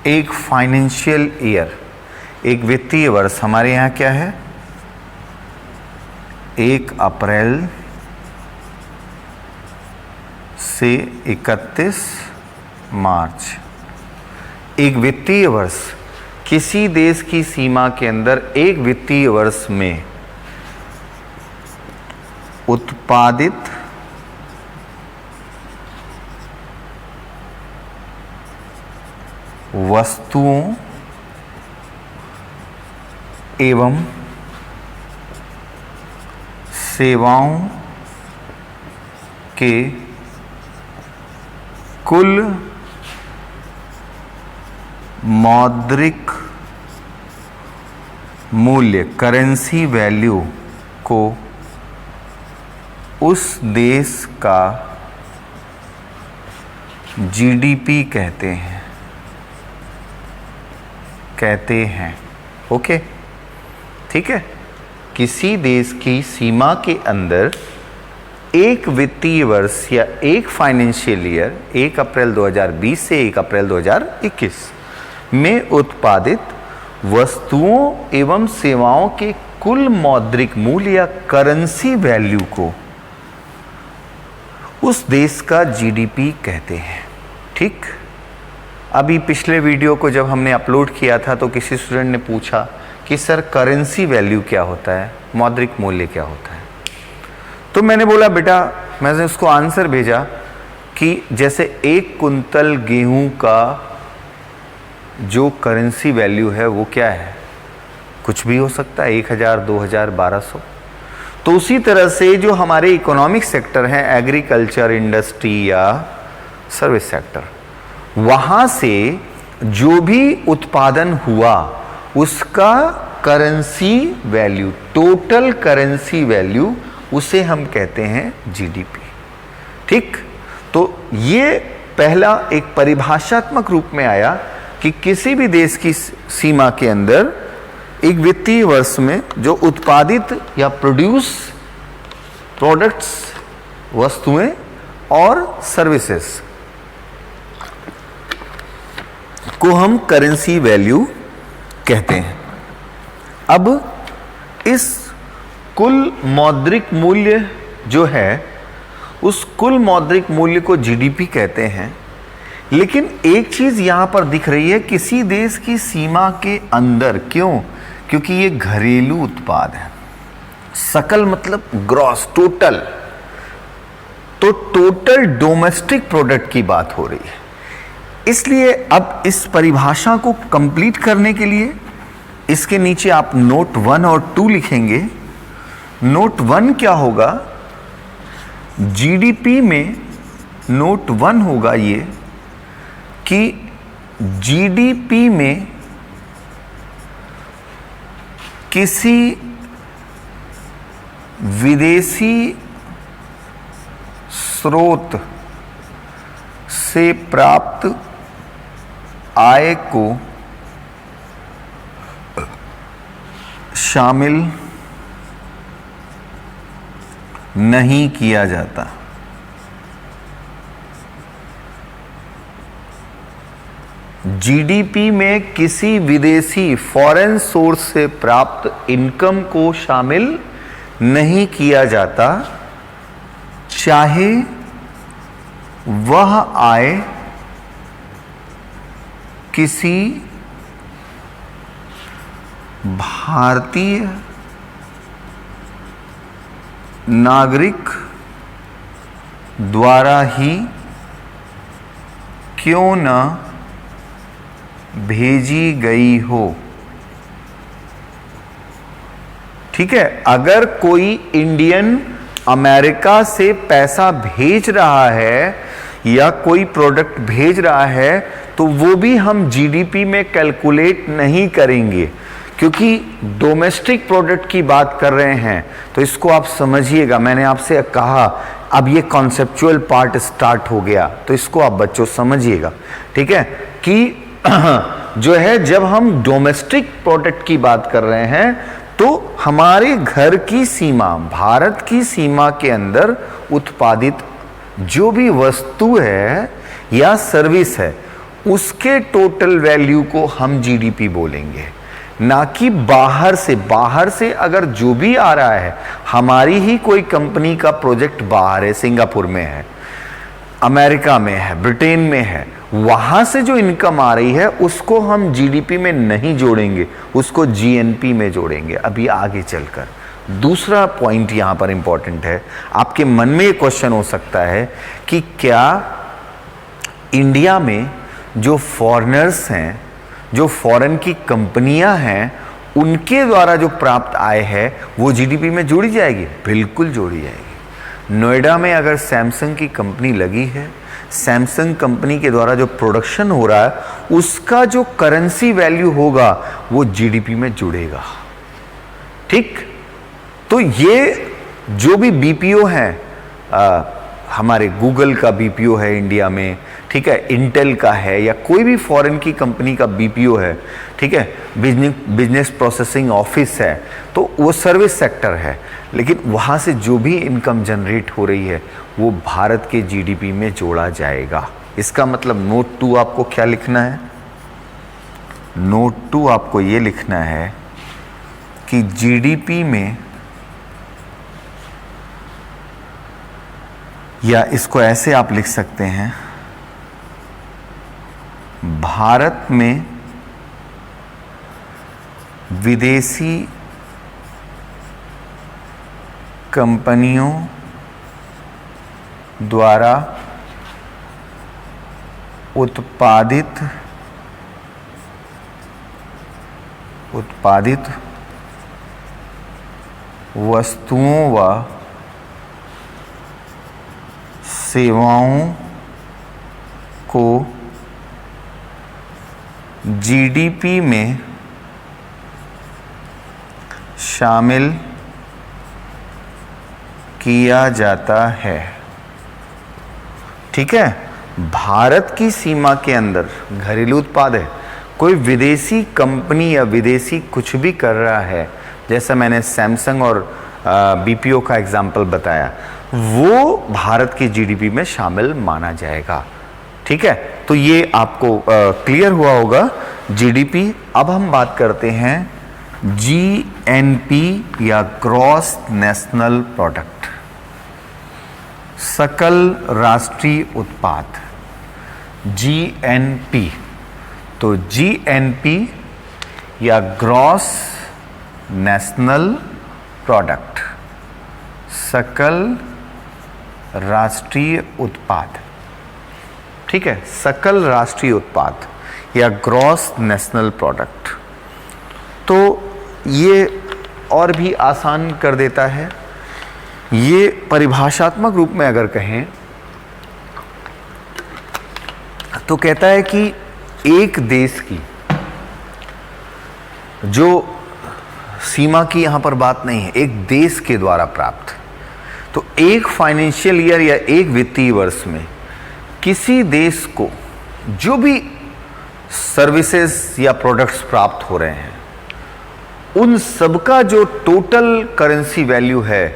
S1: एक फाइनेंशियल ईयर, एक वित्तीय वर्ष हमारे यहाँ क्या है, 1 अप्रैल से 31 मार्च। एक वित्तीय वर्ष, किसी देश की सीमा के अंदर एक वित्तीय वर्ष में उत्पादित वस्तुओं एवं सेवाओं के कुल मौद्रिक मूल्य, करेंसी वैल्यू को उस देश का GDP कहते हैं। ओके, ठीक है। किसी देश की सीमा के अंदर एक वित्तीय वर्ष या एक फाइनेंशियल ईयर 1 अप्रैल 2020 से 1 अप्रैल 2021 में उत्पादित वस्तुओं एवं सेवाओं के कुल मौद्रिक मूल्य या करेंसी वैल्यू को उस देश का GDP कहते हैं। ठीक, अभी पिछले वीडियो को जब हमने अपलोड किया था तो किसी स्टूडेंट ने पूछा कि सर करेंसी वैल्यू क्या होता है, मौद्रिक मूल्य क्या होता है। तो मैंने बोला बेटा, मैंने उसको आंसर भेजा कि जैसे 1 कुंतल गेहूं का जो करेंसी वैल्यू है वो क्या है, कुछ भी हो सकता है, 1000, 2000, 1200। तो उसी तरह से जो हमारे इकोनॉमिक सेक्टर हैं, एग्रीकल्चर, इंडस्ट्री या सर्विस सेक्टर, वहाँ से जो भी उत्पादन हुआ उसका currency value, total currency value, उसे हम कहते हैं GDP। ठीक, तो ये पहला एक परिभाषात्मक रूप में आया कि किसी भी देश की सीमा के अंदर एक वित्तीय वर्ष में जो उत्पादित या प्रोड्यूस प्रोडक्ट्स, वस्तुएं और सर्विसेज को हम करेंसी वैल्यू कहते हैं। अब इस कुल मौद्रिक मूल्य जो है, उस कुल मौद्रिक मूल्य को GDP कहते हैं। लेकिन एक चीज यहां पर दिख रही है, किसी देश की सीमा के अंदर। क्यों? क्योंकि ये घरेलू उत्पाद है। सकल मतलब ग्रॉस, टोटल। तो टोटल डोमेस्टिक प्रोडक्ट की बात हो रही है। इसलिए अब इस परिभाषा को कंप्लीट करने के लिए इसके नीचे आप नोट 1 और 2 लिखेंगे। नोट 1 क्या होगा? जीडीपी में नोट 1 होगा ये कि जीडीपी में किसी विदेशी स्रोत से प्राप्त आय को शामिल नहीं किया जाता। जीडीपी में किसी विदेशी फॉरेन सोर्स से प्राप्त इनकम को शामिल नहीं किया जाता, चाहे वह आय किसी भारतीय नागरिक द्वारा ही क्यों न भेजी गई हो। ठीक है, अगर कोई इंडियन अमेरिका से पैसा भेज रहा है या कोई प्रोडक्ट भेज रहा है तो वो भी हम जीडीपी में कैलकुलेट नहीं करेंगे, क्योंकि डोमेस्टिक प्रोडक्ट की बात कर रहे हैं। तो इसको आप समझिएगा, मैंने आपसे कहा अब ये कॉन्सेप्चुअल पार्ट स्टार्ट हो गया, तो इसको आप बच्चों समझिएगा। ठीक है कि जो है जब हम डोमेस्टिक प्रोडक्ट की बात कर रहे हैं तो हमारे घर की सीमा, भारत की सीमा के अंदर उत्पादित जो भी वस्तु है या सर्विस है उसके टोटल वैल्यू को हम जीडीपी बोलेंगे, ना कि बाहर से। बाहर से अगर जो भी आ रहा है, हमारी ही कोई कंपनी का प्रोजेक्ट बाहर है, सिंगापुर में है, अमेरिका में है, ब्रिटेन में है, वहां से जो इनकम आ रही है उसको हम जीडीपी में नहीं जोड़ेंगे, उसको जीएनपी में जोड़ेंगे अभी आगे चलकर। दूसरा पॉइंट यहां पर इंपॉर्टेंट है, आपके मन में ये क्वेश्चन हो सकता है कि क्या इंडिया में जो फॉरेनर्स हैं, जो फॉरेन की कंपनियां हैं, उनके द्वारा जो प्राप्त आय है वो जीडीपी में जोड़ी जाएगी? बिल्कुल जोड़ी जाएगी। नोएडा में अगर सैमसंग की कंपनी लगी है, सैमसंग कंपनी के द्वारा जो प्रोडक्शन हो रहा है उसका जो करेंसी वैल्यू होगा वो जीडीपी में जुड़ेगा। ठीक, तो ये जो भी बीपीओ है, हमारे गूगल का बीपीओ है इंडिया में, ठीक है, इंटेल का है या कोई भी फॉरेन की कंपनी का बीपीओ है, ठीक है, बिजनेस प्रोसेसिंग ऑफिस है, तो वो सर्विस सेक्टर है, लेकिन वहाँ से जो भी इनकम जनरेट हो रही है वो भारत के जीडीपी में जोड़ा जाएगा। इसका मतलब नोट 2 आपको क्या लिखना है? नोट 2 आपको ये लिखना है कि जीडीपी में, या इसको ऐसे आप लिख सकते हैं, भारत में विदेशी कंपनियों द्वारा उत्पादित वस्तुओं व सेवाओं को जीडीपी में शामिल किया जाता है। ठीक है, भारत की सीमा के अंदर घरेलू उत्पाद है, कोई विदेशी कंपनी या विदेशी कुछ भी कर रहा है, जैसा मैंने सैमसंग और बीपीओ का एग्जाम्पल बताया, वो भारत की जीडीपी में शामिल माना जाएगा। ठीक है, तो ये आपको क्लियर हुआ होगा जीडीपी। अब हम बात करते हैं जीएनपी या ग्रॉस नेशनल प्रोडक्ट, सकल राष्ट्रीय उत्पाद। GNP। तो GNP या ग्रॉस नेशनल प्रोडक्ट, सकल राष्ट्रीय उत्पाद, ठीक है, सकल राष्ट्रीय उत्पाद या ग्रॉस नेशनल प्रोडक्ट। तो ये और भी आसान कर देता है। ये परिभाषात्मक रूप में अगर कहें तो कहता है कि एक देश की जो सीमा की यहां पर बात नहीं है, एक देश के द्वारा प्राप्त, तो एक फाइनेंशियल ईयर या एक वित्तीय वर्ष में किसी देश को जो भी सर्विसेज या प्रोडक्ट्स प्राप्त हो रहे हैं उन सबका जो टोटल करेंसी वैल्यू है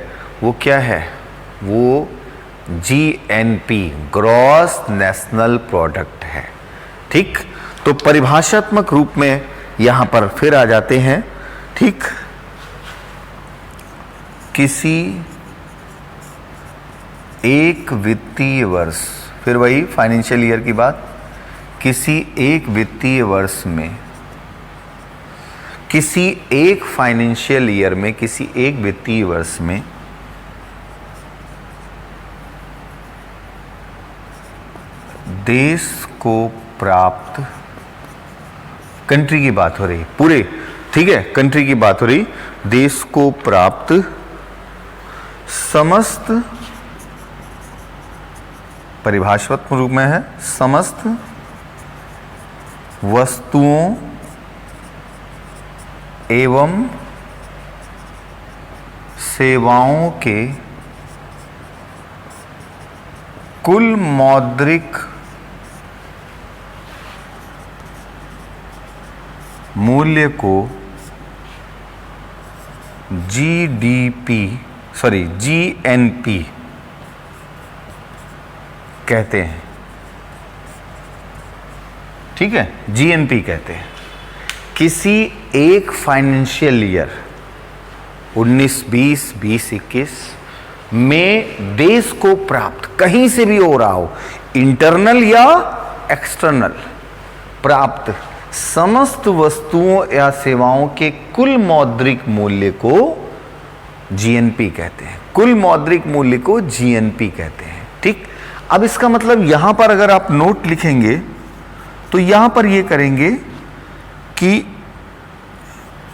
S1: वो क्या है, वो GNP, ग्रॉस नेशनल प्रोडक्ट है। ठीक, तो परिभाषात्मक रूप में यहां पर फिर आ जाते हैं। ठीक, किसी एक वित्तीय वर्ष, फिर वही फाइनेंशियल ईयर की बात, किसी एक वित्तीय वर्ष में, किसी एक फाइनेंशियल ईयर में, किसी एक वित्तीय वर्ष में देश को प्राप्त, कंट्री की बात हो रही पूरे, ठीक है, कंट्री की बात हो रही, देश को प्राप्त समस्त, परिभाषात्मक रूप में है, समस्त वस्तुओं एवं सेवाओं के कुल मौद्रिक मूल्य को GNP कहते हैं। ठीक है, GNP कहते हैं। किसी एक फाइनेंशियल ईयर 19-20, 20-21 में देश को प्राप्त, कहीं से भी हो रहा हो, इंटरनल या एक्सटर्नल, प्राप्त समस्त वस्तुओं या सेवाओं के कुल मौद्रिक मूल्य को GNP कहते हैं। कुल मौद्रिक मूल्य को GNP कहते हैं। ठीक, अब इसका मतलब यहां पर अगर आप नोट लिखेंगे तो यहां पर ये करेंगे कि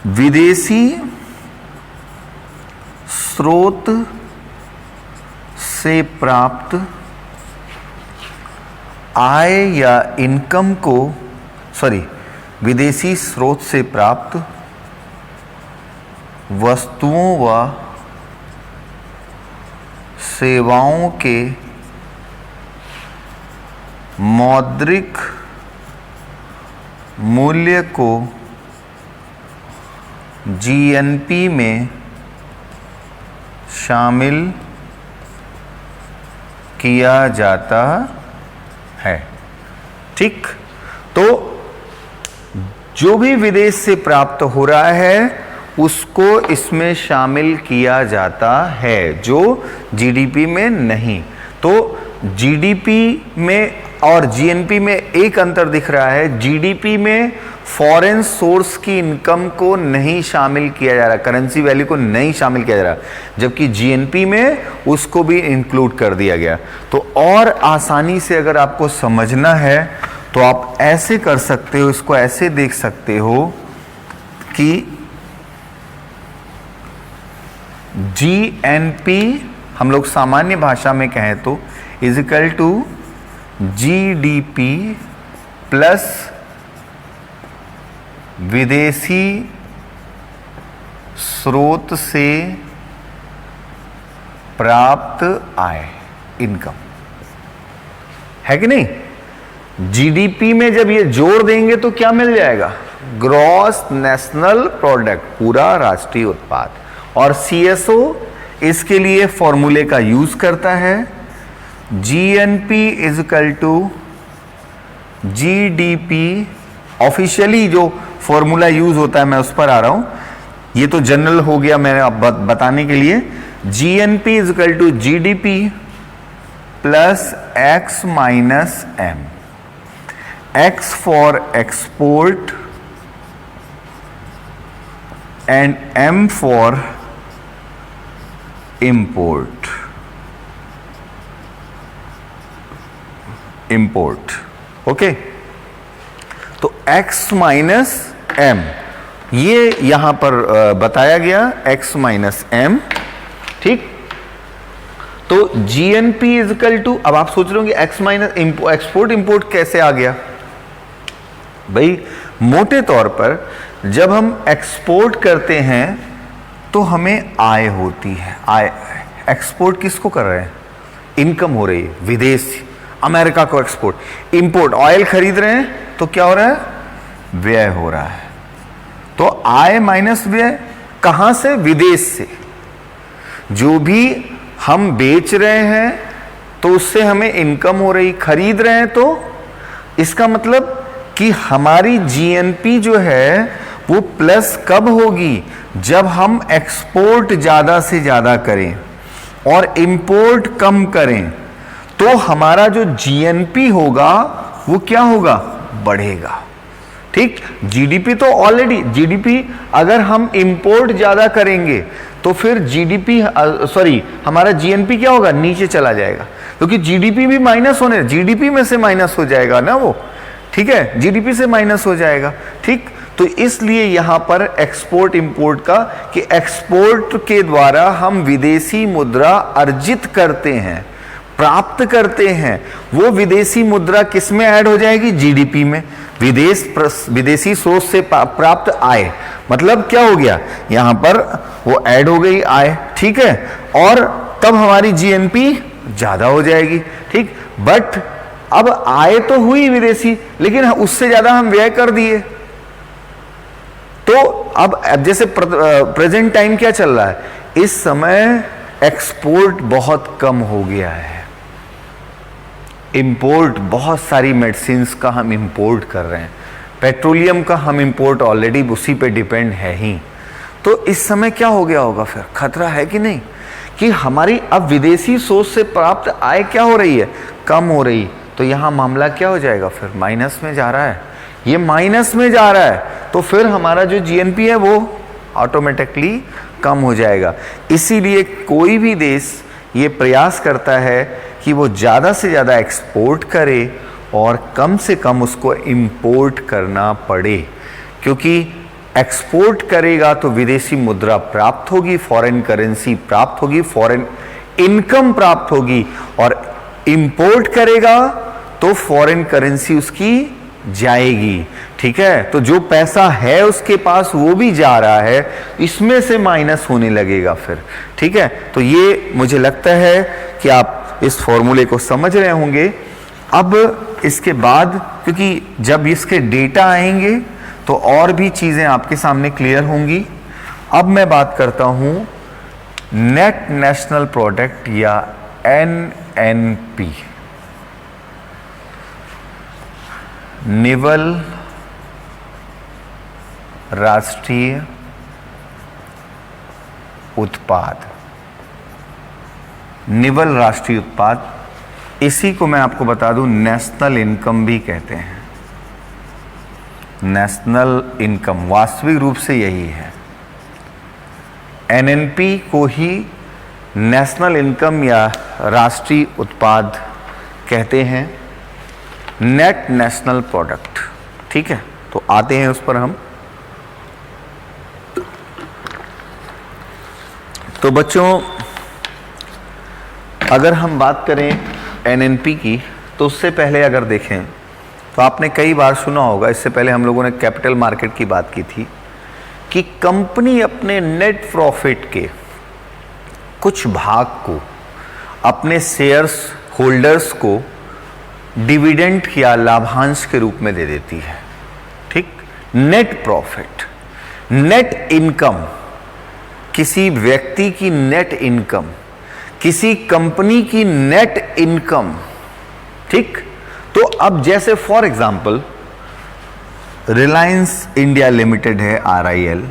S1: विदेशी स्रोत से प्राप्त आय या इनकम को, विदेशी स्रोत से प्राप्त वस्तुओं व सेवाओं के मौद्रिक मूल्य को GNP में शामिल किया जाता है। ठीक, तो जो भी विदेश से प्राप्त हो रहा है उसको इसमें शामिल किया जाता है, जो GDP में नहीं। तो GDP में और GNP में एक अंतर दिख रहा है, GDP में फॉरेन सोर्स की इनकम को नहीं शामिल किया जा रहा, करेंसी वैल्यू को नहीं शामिल किया जा रहा, जबकि GNP में उसको भी इंक्लूड कर दिया गया। तो और आसानी से अगर आपको समझना है तो आप ऐसे कर सकते हो, इसको ऐसे देख सकते हो कि GNP हम लोग सामान्य भाषा में कहें तो is equal to GDP plus विदेशी स्रोत से प्राप्त आय, इनकम, है कि नहीं। GDP में जब ये जोड़ देंगे तो क्या मिल जाएगा, ग्रॉस नेशनल प्रोडक्ट, पूरा राष्ट्रीय उत्पाद। और CSO इसके लिए फॉर्मूले का यूज करता है, GNP is equal to GDP। Officially जो फॉर्मूला यूज होता है मैं उस पर आ रहा हूं, ये तो जनरल हो गया मैंने अब बताने के लिए। GNP is equal to GDP plus X minus M। X for export and M for import. Okay, तो x माइनस m ये यहां पर बताया गया, x माइनस m, ठीक। तो GNP इजकल टू, अब आप सोच रहे होंगे x माइनस एक्सपोर्ट इंपोर्ट कैसे आ गया। भाई मोटे तौर पर जब हम एक्सपोर्ट करते हैं तो हमें आय होती है। आय, एक्सपोर्ट किसको कर रहे हैं, इनकम हो रही है, विदेश, अमेरिका को एक्सपोर्ट। इंपोर्ट, ऑयल खरीद रहे हैं तो क्या हो रहा है, व्यय हो रहा है। तो आय माइनस व्यय कहां से, विदेश से। जो भी हम बेच रहे हैं तो उससे हमें इनकम हो रही, खरीद रहे हैं तो इसका मतलब कि हमारी जीएनपी जो है वो प्लस कब होगी, जब हम एक्सपोर्ट ज्यादा से ज्यादा करें और इंपोर्ट कम करें, तो हमारा जो जीएनपी होगा वो क्या होगा, बढ़ेगा। ठीक, जीडीपी तो ऑलरेडी, जीडीपी अगर हम इंपोर्ट ज्यादा करेंगे तो फिर जीडीपी हमारा जीएनपी क्या होगा, नीचे चला जाएगा, क्योंकि जीडीपी भी माइनस होने, जीडीपी में से माइनस हो जाएगा ना वो, ठीक है, जीडीपी से माइनस हो जाएगा। ठीक, तो इसलिए यहां पर एक्सपोर्ट इंपोर्ट का, कि एक्सपोर्ट के द्वारा हम विदेशी मुद्रा अर्जित करते हैं, प्राप्त करते हैं। वो विदेशी मुद्रा किस में ऐड हो जाएगी, जीडीपी में। विदेशी सोर्स से प्राप्त आय, मतलब क्या हो गया, यहां पर वो ऐड हो गई आय, ठीक है, और तब हमारी जीएनपी ज्यादा हो जाएगी। ठीक, बट अब आय तो हुई विदेशी, लेकिन उससे ज्यादा हम व्यय कर दिए। तो अब जैसे प्रेजेंट टाइम क्या चल रहा है, इस समय एक्सपोर्ट बहुत कम हो गया है, इंपोर्ट, बहुत सारी मेडिसिन्स का हम इंपोर्ट कर रहे हैं, पेट्रोलियम का हम इंपोर्ट ऑलरेडी उसी पे डिपेंड है ही। तो इस समय क्या हो गया होगा, फिर खतरा है कि नहीं, कि हमारी अब विदेशी सोर्स से प्राप्त आय क्या हो रही है, कम हो रही। तो यहां मामला क्या हो जाएगा, फिर माइनस में जा रहा है, ये माइनस में जा रहा है, तो फिर हमारा जो जीएनपी है वो ऑटोमेटिकली कम हो जाएगा। इसीलिए कोई भी देश ये प्रयास करता है कि वो ज़्यादा से ज़्यादा एक्सपोर्ट करे और कम से कम उसको इंपोर्ट करना पड़े, क्योंकि एक्सपोर्ट करेगा तो विदेशी मुद्रा प्राप्त होगी, फॉरेन करेंसी प्राप्त होगी, फॉरेन इनकम प्राप्त होगी, और इंपोर्ट करेगा तो फॉरेन करेंसी उसकी जाएगी। ठीक है, तो जो पैसा है उसके पास वो भी जा रहा है, इसमें से माइनस होने लगेगा फिर। ठीक है, तो ये मुझे लगता है कि आप इस फॉर्मूले को समझ रहे होंगे। अब इसके बाद, क्योंकि जब इसके डेटा आएंगे तो और भी चीजें आपके सामने क्लियर होंगी। अब मैं बात करता हूं नेट नेशनल प्रोडक्ट या एनएनपी, निवल राष्ट्रीय उत्पाद। निवल राष्ट्रीय उत्पाद, इसी को मैं आपको बता दूं नेशनल इनकम भी कहते हैं। नेशनल इनकम वास्तविक रूप से यही है। एनएनपी को ही नेशनल इनकम या राष्ट्रीय उत्पाद कहते हैं, नेट नेशनल प्रोडक्ट। ठीक है, तो आते हैं उस पर हम। तो बच्चों, अगर हम बात करें एनएनपी की, तो उससे पहले अगर देखें तो आपने कई बार सुना होगा, इससे पहले हम लोगों ने कैपिटल मार्केट की बात की थी, कि कंपनी अपने नेट प्रॉफिट के कुछ भाग को अपने शेयर्स होल्डर्स को डिविडेंड या लाभांश के रूप में दे देती है। ठीक, नेट प्रॉफिट, नेट इनकम, किसी व्यक्ति की नेट इनकम, किसी कंपनी की नेट इनकम। ठीक, तो अब जैसे for example Reliance India limited है, RIL,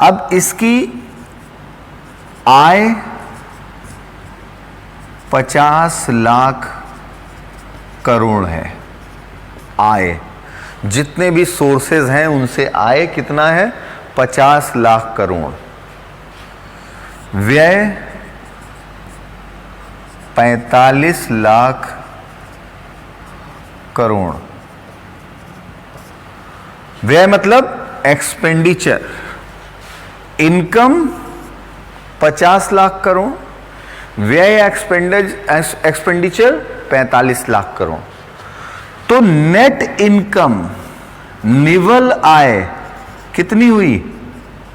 S1: अब इसकी आय 50 लाख करोड़ है, आय, जितने भी सोर्सेज हैं उनसे आय कितना है? 50 लाख करोड़। व्यय 45 लाख करोड़। व्यय मतलब एक्सपेंडिचर। इनकम 50 लाख करोड़, व्यय एक्सपेंडिचर 45 लाख करोड़। तो नेट इनकम, निवल आय कितनी हुई?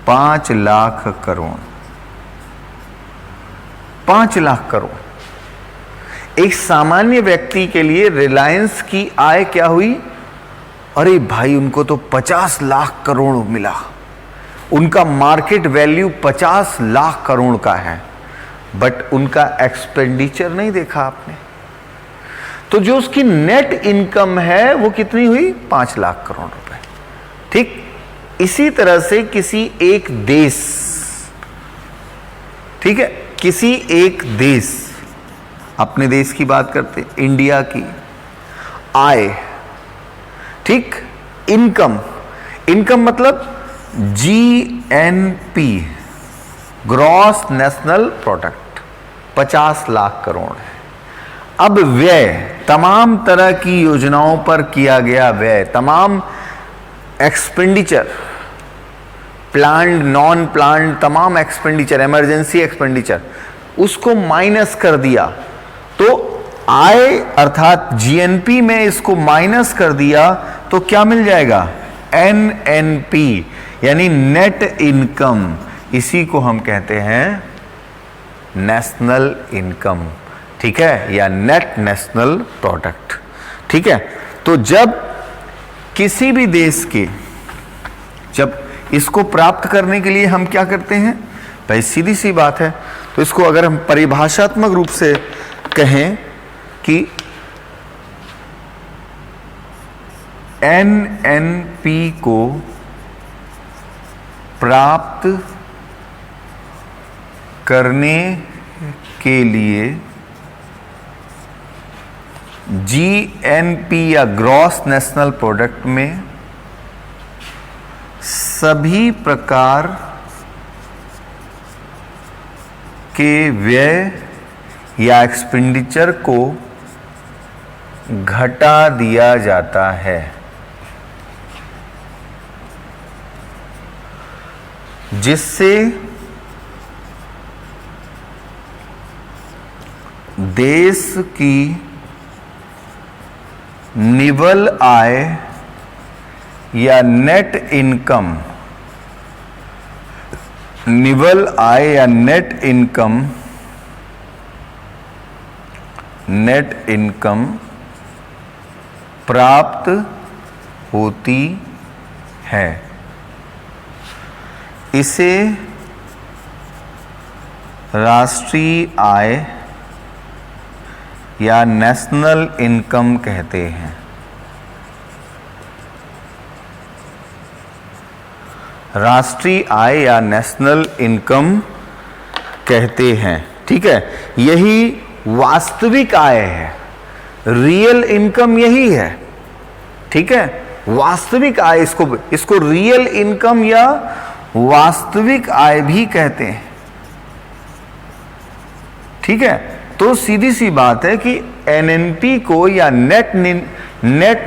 S1: 5 लाख करोड़। 5 लाख करोड़। एक सामान्य व्यक्ति के लिए रिलायंस की आय क्या हुई? अरे भाई, उनको तो 50 लाख करोड़ मिला, उनका मार्केट वैल्यू 50 लाख करोड़ का है, बट उनका एक्सपेंडिचर नहीं देखा आपने। तो जो उसकी नेट इनकम है वो कितनी हुई? 5 लाख करोड़ रुपए। ठीक इसी तरह से किसी एक देश, ठीक है, किसी एक देश, अपने देश की बात करते, इंडिया की आय, ठीक, इनकम, इनकम मतलब GNP, gross national product, 50 lakh crore है। अब व्यय, तमाम तरह की योजनाओं पर किया गया व्यय, तमाम एक्सपेंडिचर, प्लान्ड, नॉन प्लान्ड, तमाम एक्सपेंडिचर, इमरजेंसी एक्सपेंडिचर, उसको माइनस कर दिया, तो आय अर्थात जीएनपी में इसको माइनस कर दिया तो क्या मिल जाएगा? एनएनपी, यानी नेट इनकम। इसी को हम कहते हैं नेशनल इनकम, ठीक है, या नेट नेशनल प्रोडक्ट। ठीक है, तो जब किसी भी देश के, जब इसको प्राप्त करने के लिए हम क्या करते हैं? भाई सीधी सी बात है, तो इसको अगर हम परिभाषात्मक रूप से कहें कि एनएनपी को प्राप्त करने के लिए जीएनपी या ग्रॉस नेशनल प्रोडक्ट में सभी प्रकार के व्यय या एक्सपेंडिचर को घटा दिया जाता है, जिससे देश की निवल आय या नेट इनकम, निवल आय या नेट इनकम, नेट इनकम प्राप्त होती है। इसे राष्ट्रीय आय या नेशनल इनकम कहते हैं। राष्ट्रीय आय या नेशनल इनकम कहते हैं। ठीक है, यही वास्तविक आय है, रियल इनकम यही है। ठीक है, वास्तविक आय, इसको रियल इनकम या वास्तविक आय भी कहते हैं। ठीक है, तो सीधी सी बात है कि एनएनपी को या नेट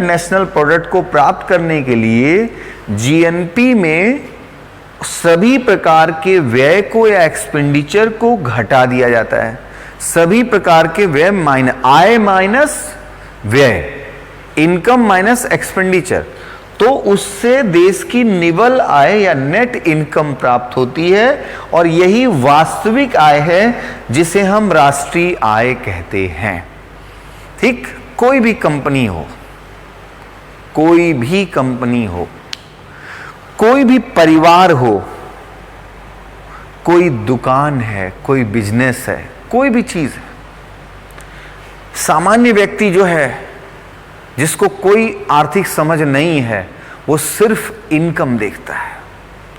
S1: नेशनल प्रोडक्ट को प्राप्त करने के लिए जीएनपी में सभी प्रकार के व्यय को या एक्सपेंडिचर को घटा दिया जाता है। सभी प्रकार के व्यय आय माइनस व्यय, इनकम माइनस एक्सपेंडिचर, तो उससे देश की निवल आय या नेट इनकम प्राप्त होती है, और यही वास्तविक आय है जिसे हम राष्ट्रीय आय कहते हैं। ठीक, कोई भी कंपनी हो, कोई भी कंपनी हो, कोई भी परिवार हो, कोई दुकान है, कोई बिजनेस है, कोई भी चीज है, सामान्य व्यक्ति जो है जिसको कोई आर्थिक समझ नहीं है, वो सिर्फ इनकम देखता है।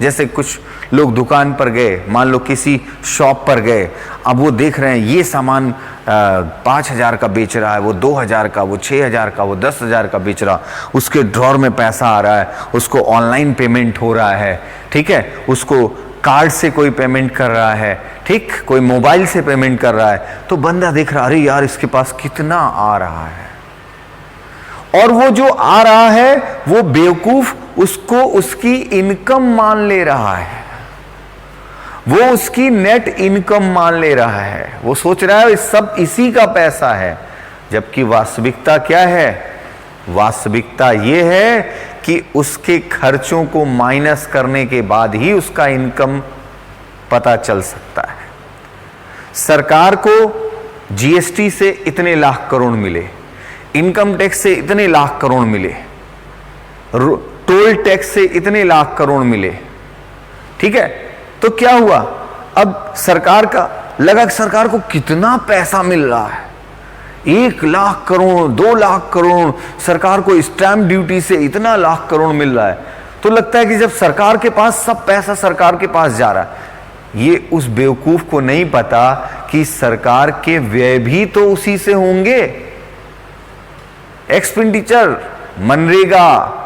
S1: जैसे कुछ लोग दुकान पर गए, मान लो किसी शॉप पर गए, अब वो देख रहे हैं ये सामान 5,000 का बेच रहा है, वो 2,000 का, वो 6,000 का, वो 10,000 का बेच रहा, उसके ड्रॉर में पैसा आ रहा है, उसको ऑनलाइन पेमेंट हो रहा है, ठीक है, उसको कार्ड से कोई पेमेंट कर रहा है, ठीक, कोई मोबाइल से पेमेंट कर रहा है, तो बंदा देख रहा, अरे यार इसके पास कितना आ रहा है, और वो जो आ रहा है वो बेवकूफ उसको उसकी इनकम मान ले रहा है, वो उसकी नेट इनकम मान ले रहा है, वो सोच रहा है सब इसी का पैसा है, जबकि वास्तविकता क्या है? वास्तविकता ये है कि उसके खर्चों को माइनस करने के बाद ही उसका इनकम पता चल सकता है। सरकार को जीएसटी से इतने लाख करोड़ मिले, इनकम टैक्स से इतने लाख करोड़ मिले, टोल टैक्स से इतने लाख करोड़ मिले, ठीक है, तो क्या हुआ? अब सरकार का लगा कि सरकार को कितना पैसा मिल रहा है, 1 लाख करोड़, 2 लाख करोड़, सरकार को स्टैंप ड्यूटी से इतना लाख करोड़ मिल रहा है, तो लगता है कि जब सरकार के पास सब पैसा सरकार के पास जा रहा है, ये उस बेवकूफ को नहीं पता कि सरकार के व्यय भी तो उसी से होंगे। एक्सपेंडिचर, मनरेगा,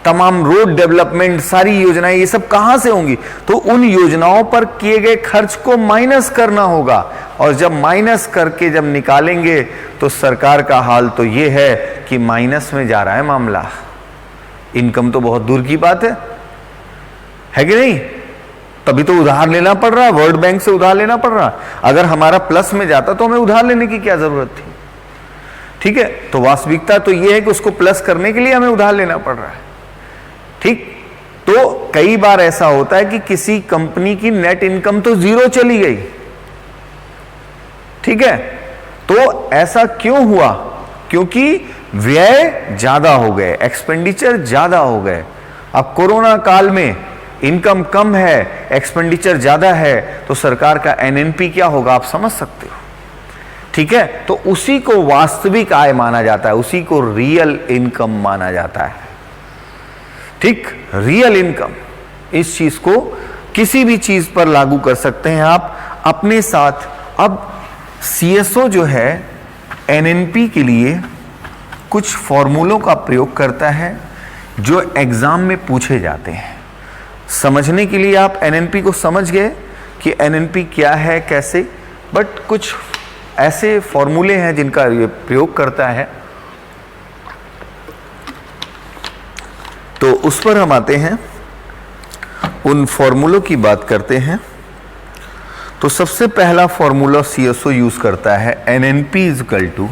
S1: तमाम रोड डेवलपमेंट, सारी योजनाएं, ये सब कहां से होंगी? तो उन योजनाओं पर किए गए खर्च को माइनस करना होगा, और जब माइनस करके जब निकालेंगे तो सरकार का हाल तो ये है कि माइनस में जा रहा है मामला। इनकम तो बहुत दूर की बात है कि नहीं? तभी तो उधार लेना पड़ रहा है, वर्ल्ड बैंक से उधार लेना पड़ रहा। अगर हमारा प्लस में जाता तो हमें उधार लेने की क्या जरूरत थी? ठीक है, तो वास्तविकता तो यह है कि उसको प्लस करने के लिए हमें उधार लेना पड़ रहा है। ठीक, तो कई बार ऐसा होता है कि किसी कंपनी की नेट इनकम तो 0 चली गई, ठीक है, तो ऐसा क्यों हुआ? क्योंकि व्यय ज्यादा हो गए, एक्सपेंडिचर ज्यादा हो गए। अब कोरोना काल में इनकम कम है, एक्सपेंडिचर ज्यादा है, तो सरकार का एनएनपी क्या होगा आप समझ सकते हो, ठीक है। तो उसी को वास्तविक आय माना जाता है, उसी को रियल इनकम माना जाता है। ठीक, रियल इनकम, इस चीज को किसी भी चीज पर लागू कर सकते हैं आप अपने साथ। अब सीएसओ जो है एनएनपी के लिए कुछ फॉर्मूलों का प्रयोग करता है जो एग्जाम में पूछे जाते हैं। समझने के लिए आप एनएनपी को समझ गए कि एनएनपी क्या है कैसे, बट कुछ ऐसे फॉर्मूले हैं जिनका ये प्रयोग करता है, तो उस पर हम आते हैं, उन फॉर्मूलों की बात करते हैं। तो सबसे पहला फॉर्मूला सीएसओ यूज करता है NNP is equal to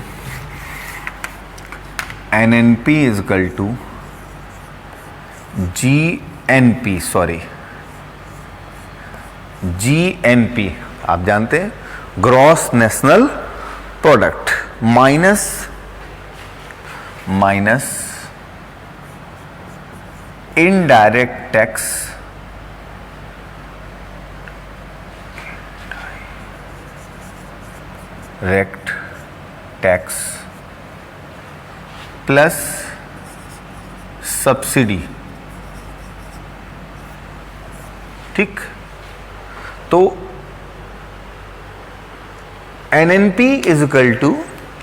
S1: GNP, आप जानते हैं gross national product minus indirect tax plus subsidy. ठीक, तो एनएनपी इज इक्वल टू,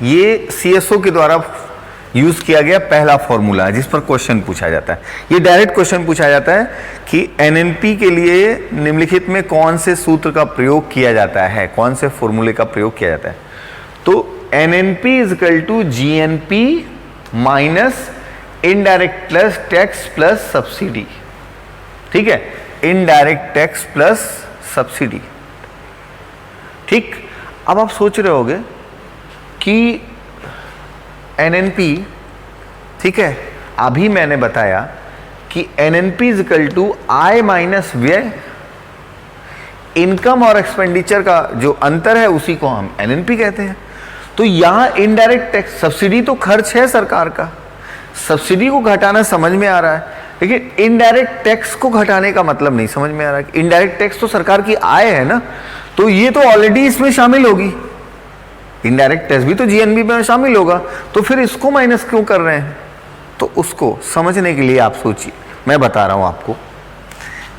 S1: ये सीएसओ के द्वारा यूज किया गया पहला फॉर्मूला है जिस पर क्वेश्चन पूछा जाता है। ये डायरेक्ट क्वेश्चन पूछा जाता है कि एनएनपी के लिए निम्नलिखित में कौन से सूत्र का प्रयोग किया जाता है, कौन से फॉर्मूले का प्रयोग किया जाता है। तो NNP is equal to GNP minus indirect plus tax plus subsidy. ठीक है, इनडायरेक्ट टैक्स प्लस सब्सिडी। ठीक, अब आप सोच रहे होंगे कि एनएनपी, ठीक है, अभी मैंने बताया कि एनएनपी इज इक्वल टू आय माइनस व्यय, इनकम और एक्सपेंडिचर का जो अंतर है उसी को हम एनएनपी कहते हैं। तो यहां इनडायरेक्ट टैक्स, सब्सिडी तो खर्च है सरकार का, सब्सिडी को घटाना समझ में आ रहा है, लेकिन इनडायरेक्ट टैक्स को घटाने का मतलब नहीं समझ में आ रहा है। इनडायरेक्ट टैक्स तो सरकार की आय है ना, तो ये तो ऑलरेडी इसमें शामिल होगी, इनडायरेक्ट टैक्स भी तो जीएनबी में शामिल होगा, तो फिर इसको माइनस क्यों कर रहे हैं? तो उसको समझने के लिए आप सोचिए, मैं बता रहा हूं आपको।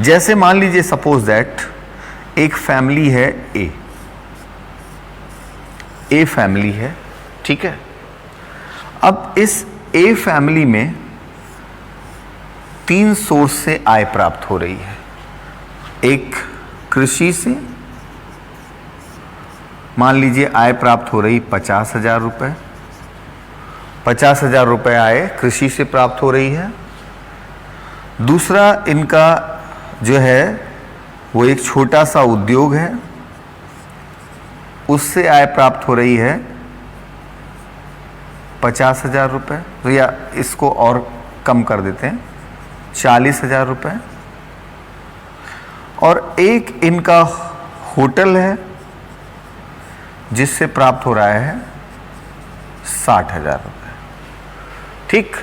S1: जैसे मान लीजिए सपोज दैट एक फैमिली है ए फैमिली है, ठीक है। अब इस ए फैमिली में 3 सोर्स से आय प्राप्त हो रही है। एक कृषि से मान लीजिए आय प्राप्त हो रही 50,000 रुपये, 50,000 रुपये आय कृषि से प्राप्त हो रही है। दूसरा इनका जो है वो एक छोटा सा उद्योग है, उससे आय प्राप्त हो रही है 50,000 रुपये, तो या इसको और कम कर देते हैं 40,000 रुपये। और एक इनका होटल है जिससे प्राप्त हो रहा है 60,000 रुपये, ठीक।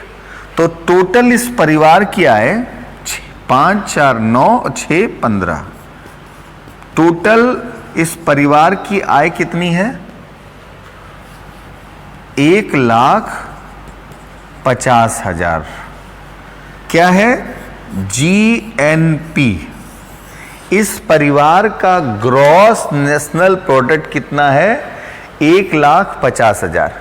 S1: तो टोटल इस परिवार की आय 5, 4, 9 और 6, 15, टोटल इस परिवार की आय कितनी है? 1,50,000। क्या है? GNP। इस परिवार का ग्रॉस नेशनल प्रोडक्ट कितना है? 1,50,000।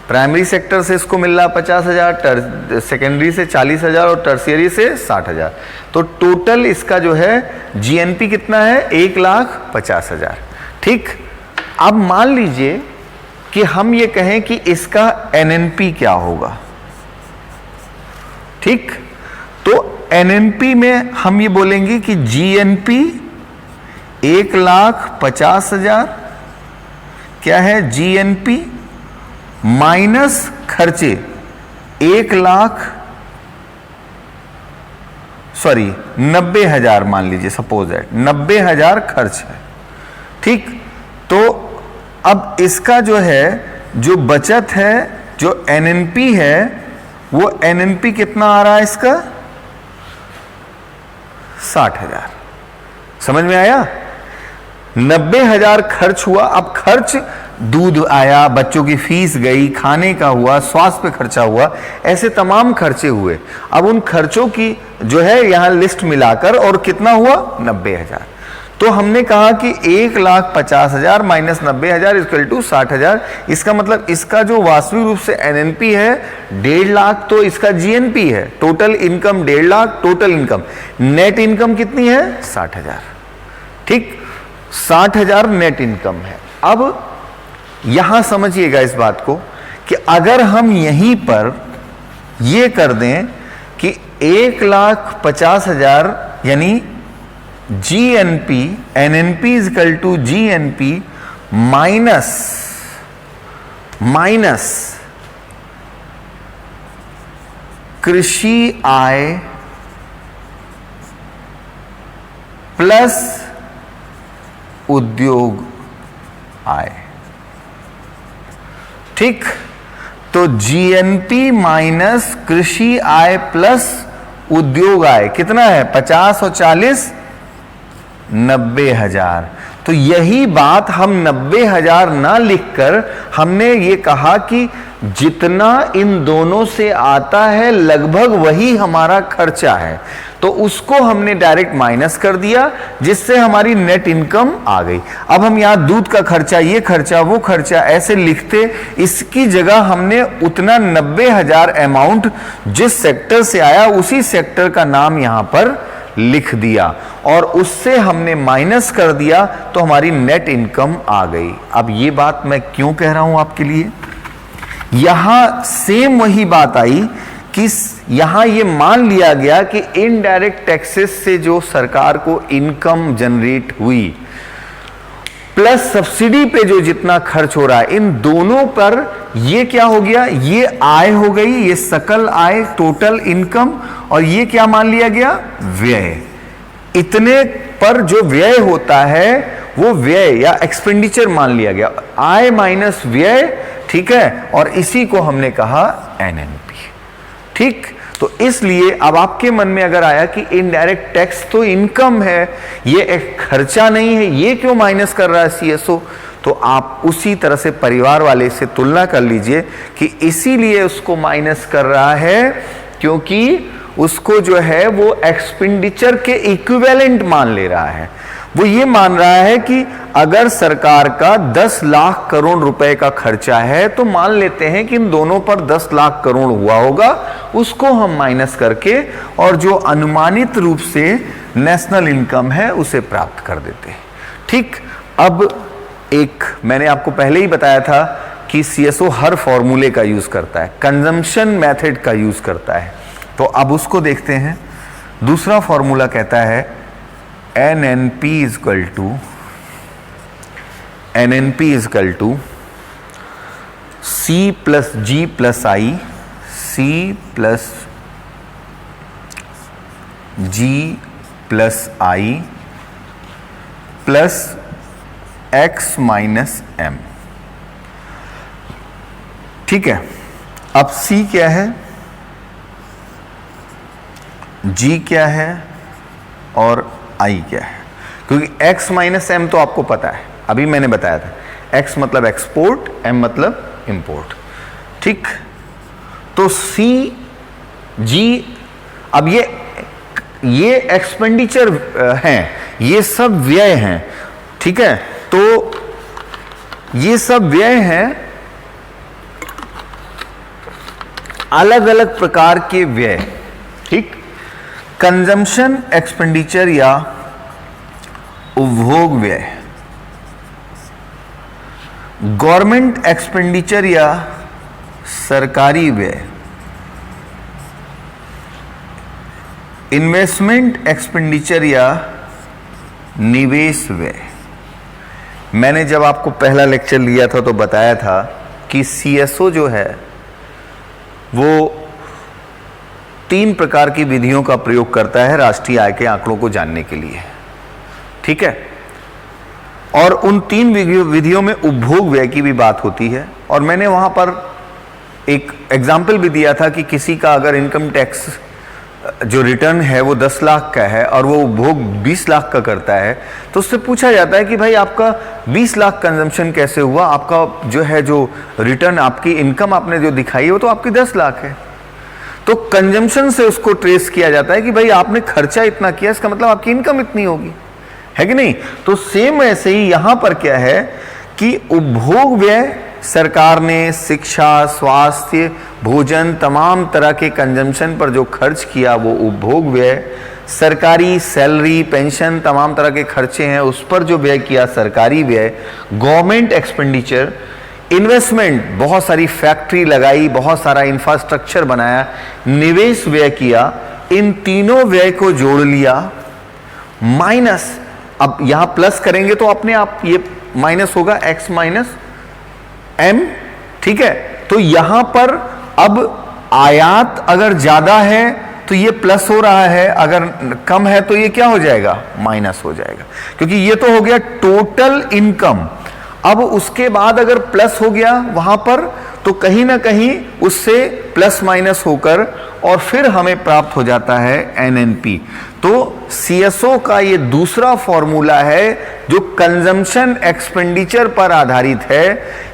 S1: प्राइमरी सेक्टर से इसको मिल रहा 50,000, सेकेंडरी से 40,000 और टर्शियरी से 60,000। तो टोटल इसका जो है GNP कितना है? 1,50,000, ठीक। अब मान लीजिए कि हम ये कहें कि इसका NNP क्या होगा, ठीक। तो NNP में हम ये बोलेंगे कि GNP 1,50,000 क्या है? GNP माइनस खर्चे 90,000 मान लीजिए, सपोज है 90,000 खर्च है, ठीक। तो अब इसका जो है जो बचत है, जो NNP है, वो NNP कितना आ रहा है इसका? 60,000। समझ में आया? 90,000 खर्च हुआ। अब खर्च दूध आया, बच्चों की फीस गई, खाने का हुआ, स्वास्थ्य पे खर्चा हुआ, ऐसे तमाम खर्चे हुए। अब उन खर्चों की जो है यहां लिस्ट मिलाकर और कितना हुआ? 90,000। तो हमने कहा कि 1,50,000 माइनस 90,000 इक्वल टू 60,000। इसका मतलब इसका जो वास्तविक रूप से NNP है 1.5 लाख, तो इसका GNP है। Total income 1.5 lakh, total income, net income कितनी है? 60,000, ठीक। 60,000 नेट इनकम है। अब यहां समझिएगा इस बात को कि अगर हम यहीं पर ये कर दें कि 1,50,000 यानी GNP, NNP is equal to GNP minus कृषि आय प्लस उद्योग आय, ठीक। तो GNP माइनस कृषि आय प्लस उद्योग आय कितना है? 50 और 40, 90,000। तो यही बात हम 90,000 ना लिखकर हमने ये कहा कि जितना इन दोनों से आता है लगभग वही हमारा खर्चा है, तो उसको हमने डायरेक्ट माइनस कर दिया, जिससे हमारी नेट इनकम आ गई। अब हम यहां दूध का खर्चा, ये खर्चा, वो खर्चा ऐसे लिखते, इसकी जगह हमने उतना 90,000 अमाउंट जिस सेक्टर से आया उसी सेक्टर का नाम यहां पर लिख दिया और उससे हमने माइनस कर दिया, तो हमारी नेट इनकम आ गई। अब ये बात मैं क्यों कह रहा हूं आपके लिए? यहां सेम वही बात आई कि यहां ये मान लिया गया कि इनडायरेक्ट टैक्सेस से जो सरकार को इनकम जनरेट हुई प्लस सब्सिडी पे जो जितना खर्च हो रहा है, इन दोनों पर ये क्या हो गया? ये आय हो गई, ये सकल आय, टोटल इनकम, और ये क्या मान लिया गया? व्यय। इतने पर जो व्यय होता है वो व्यय या एक्सपेंडिचर मान लिया गया, आय माइनस व्यय, ठीक है। और इसी को हमने कहा NNP, ठीक। तो इसलिए अब आपके मन में अगर आया कि इनडायरेक्ट टैक्स तो इनकम है, ये एक खर्चा नहीं है, ये क्यों माइनस कर रहा है CSO? तो आप उसी तरह से परिवार वाले से तुलना कर लीजिए कि इसीलिए उसको माइनस कर रहा है क्योंकि उसको जो है वो एक्सपेंडिचर के इक्विवेलेंट मान ले रहा है। वो ये मान रहा है कि अगर सरकार का 10 लाख करोड़ रुपए का खर्चा है तो मान लेते हैं कि इन दोनों पर 10 लाख करोड़ हुआ होगा, उसको हम माइनस करके और जो अनुमानित रूप से नेशनल इनकम है उसे प्राप्त कर देते हैं। ठीक, अब एक मैंने आपको पहले ही बताया था कि सीएसओ हर फॉर्मूले का यूज करता है, कंजम्पशन मेथड का यूज करता है। तो अब उसको देखते हैं। दूसरा फॉर्मूला कहता है NNP is equal to C plus G plus I, C plus G plus I plus X minus M। ठीक है, अब C क्या है, G क्या है और I क्या है, क्योंकि X माइनस M तो आपको पता है, अभी मैंने बताया था। X मतलब एक्सपोर्ट, M मतलब इंपोर्ट। ठीक, तो C G, अब ये एक्सपेंडिचर हैं, ये सब व्यय हैं। ठीक है, तो ये सब व्यय हैं, अलग अलग प्रकार के व्यय। ठीक, कंजम्पशन एक्सपेंडिचर या उपभोग व्यय, गवर्नमेंट एक्सपेंडिचर या सरकारी व्यय, इन्वेस्टमेंट एक्सपेंडिचर या निवेश व्यय। मैंने जब आपको पहला लेक्चर लिया था तो बताया था कि सीएसओ जो है वो 3 प्रकार की विधियों का प्रयोग करता है राष्ट्रीय आय के आंकड़ों को जानने के लिए। ठीक है, और उन 3 विधियों में उपभोग व्यय की भी बात होती है। और मैंने वहां पर एक एग्जाम्पल भी दिया था कि किसी का अगर इनकम टैक्स जो रिटर्न है वो 10 लाख का है और वो उपभोग 20 लाख का करता है, तो उससे पूछा जाता है कि भाई आपका 20 लाख कंजम्पशन कैसे हुआ, आपका जो है जो रिटर्न आपकी इनकम आपने जो दिखाई है वो तो आपकी 10 लाख है। तो कंजम्पशन से उसको ट्रेस किया जाता है कि भाई आपने खर्चा इतना किया, इसका मतलब आपकी इनकम इतनी होगी, है कि नहीं। तो सेम ऐसे ही यहां पर क्या है कि उपभोग व्यय सरकार ने शिक्षा, स्वास्थ्य, भोजन, तमाम तरह के कंजम्पशन पर जो खर्च किया वो उपभोग व्यय, सरकारी सैलरी, पेंशन, तमाम तरह के खर्चे हैं उस पर जो व्यय किया सरकारी व्यय, गवर्नमेंट एक्सपेंडिचर, इन्वेस्टमेंट, बहुत सारी फैक्ट्री लगाई, बहुत सारा इंफ्रास्ट्रक्चर बनाया, निवेश व्यय किया, इन तीनों व्यय को जोड़ लिया, माइनस, अब यहां प्लस करेंगे तो अपने आप ये माइनस होगा, x माइनस M। ठीक है, तो यहां पर अब आयात अगर ज्यादा है तो ये प्लस हो रहा है, अगर कम है तो ये क्या हो जाएगा, माइनस हो जाएगा, क्योंकि ये तो हो गया टोटल इनकम। अब उसके बाद अगर प्लस हो गया वहां पर तो कहीं ना कहीं उससे प्लस माइनस होकर और फिर हमें प्राप्त हो जाता है एनएनपी। तो सीएसओ का ये दूसरा फॉर्मूला है जो कंजम्पशन एक्सपेंडिचर पर आधारित है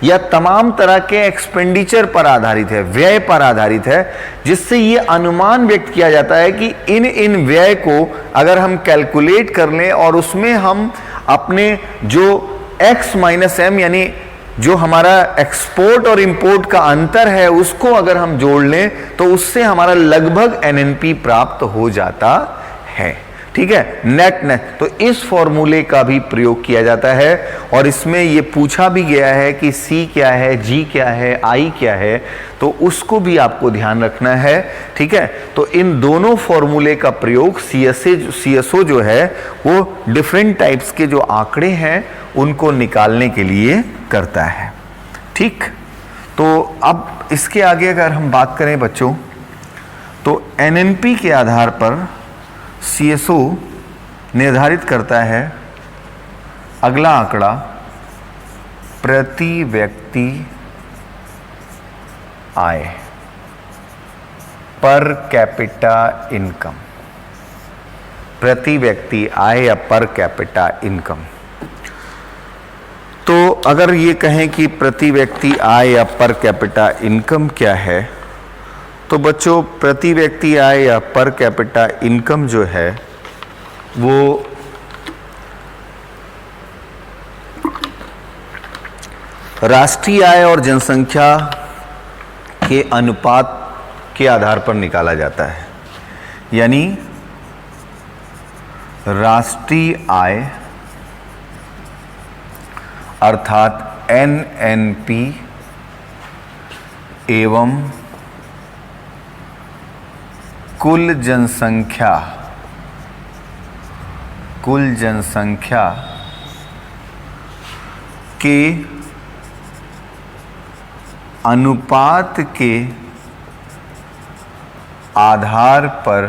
S1: या तमाम तरह के एक्सपेंडिचर पर आधारित है, व्यय पर आधारित है, जिससे ये अनुमान व्यक्त किया जाता है कि इन व्यय को अगर हम कैलकुलेट कर लें और उसमें हम अपने जो x माइनस एम यानी जो हमारा एक्सपोर्ट और इंपोर्ट का अंतर है उसको अगर हम जोड़ लें तो उससे हमारा लगभग एनएनपी प्राप्त हो जाता है। ठीक है, नेट नेट। तो इस फॉर्मूले का भी प्रयोग किया जाता है और इसमें यह पूछा भी गया है कि C क्या है, G क्या है, I क्या है, तो उसको भी आपको ध्यान रखना है। ठीक है, तो इन दोनों फॉर्मूले का प्रयोग सीएसओ जो है वो डिफरेंट टाइप्स के जो आंकड़े हैं उनको निकालने के लिए करता है। ठीक, तो अब इसके आगे अगर हम बात करें बच्चों, तो एनएनपी के आधार पर सीएसओ निर्धारित करता है अगला आंकड़ा, प्रति व्यक्ति आय, पर कैपिटा इनकम, प्रति व्यक्ति आय या पर कैपिटा इनकम। तो अगर ये कहें कि प्रति व्यक्ति आय या पर कैपिटा इनकम क्या है, तो बच्चों प्रति व्यक्ति आय या पर कैपिटा इनकम जो है वो राष्ट्रीय आय और जनसंख्या के अनुपात के आधार पर निकाला जाता है। यानी राष्ट्रीय आय अर्थात एनएनपी एवं कुल जनसंख्या के अनुपात के आधार पर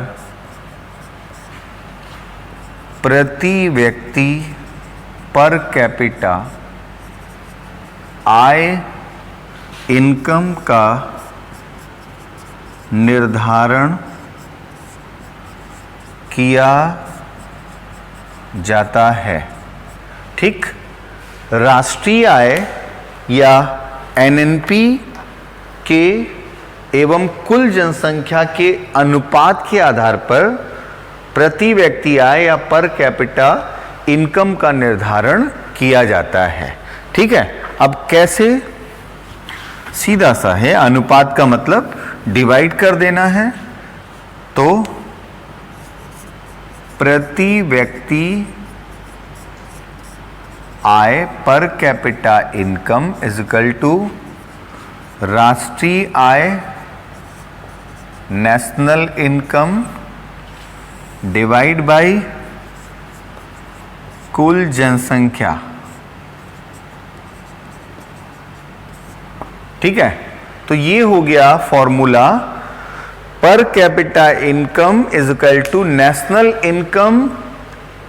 S1: प्रति व्यक्ति पर कैपिटा आय इनकम का निर्धारण किया जाता है। ठीक, राष्ट्रीय आय या एनएनपी के एवं कुल जनसंख्या के अनुपात के आधार पर प्रति व्यक्ति आय या पर कैपिटा इनकम का निर्धारण किया जाता है। ठीक है, अब कैसे? सीधा सा है, अनुपात का मतलब डिवाइड कर देना है। तो प्रति व्यक्ति आय पर capita income is equal to राष्ट्रीय आय नेशनल इनकम डिवाइड बाय कुल जनसंख्या। ठीक है, तो ये हो गया formula, per capita income is equal to national income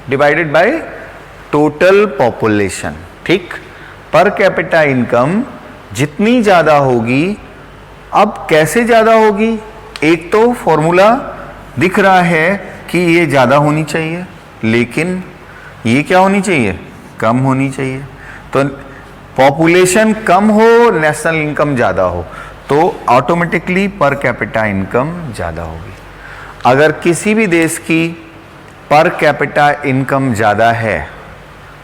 S1: divided by total population. ठीक, पर कैपिटा इनकम जितनी ज्यादा होगी, अब कैसे ज्यादा होगी? एक तो फॉर्मूला दिख रहा है कि ये ज्यादा होनी चाहिए, लेकिन ये क्या होनी चाहिए? कम होनी चाहिए। तो पॉपुलेशन कम हो, नेशनल इनकम ज्यादा हो, तो ऑटोमेटिकली पर कैपिटा इनकम ज्यादा होगी। अगर किसी भी देश की पर कैपिटा इनकम ज्यादा है,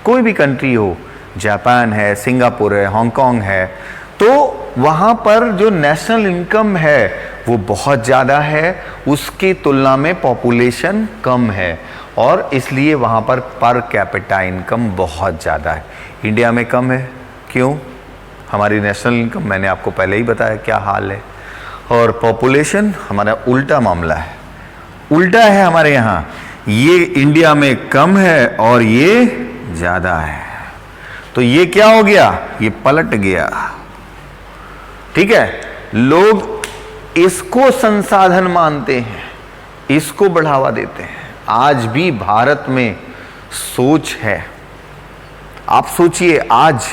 S1: कोई भी कंट्री हो, जापान है, सिंगापुर है, हांगकांग है, तो वहाँ पर जो नेशनल इनकम है वो बहुत ज़्यादा है, उसकी तुलना में पॉपुलेशन कम है, और इसलिए वहाँ पर कैपिटा इनकम बहुत ज़्यादा है। इंडिया में कम है, क्यों? हमारी नेशनल इनकम मैंने आपको पहले ही बताया क्या हाल है, और पॉपुलेशन हमारा उल्टा मामला है, उल्टा है हमारे यहाँ। ये इंडिया में कम है और ये ज़्यादा है, तो ये क्या हो गया? ये पलट गया। ठीक है, लोग इसको संसाधन मानते हैं, इसको बढ़ावा देते हैं। आज भी भारत में सोच है, आप सोचिए, आज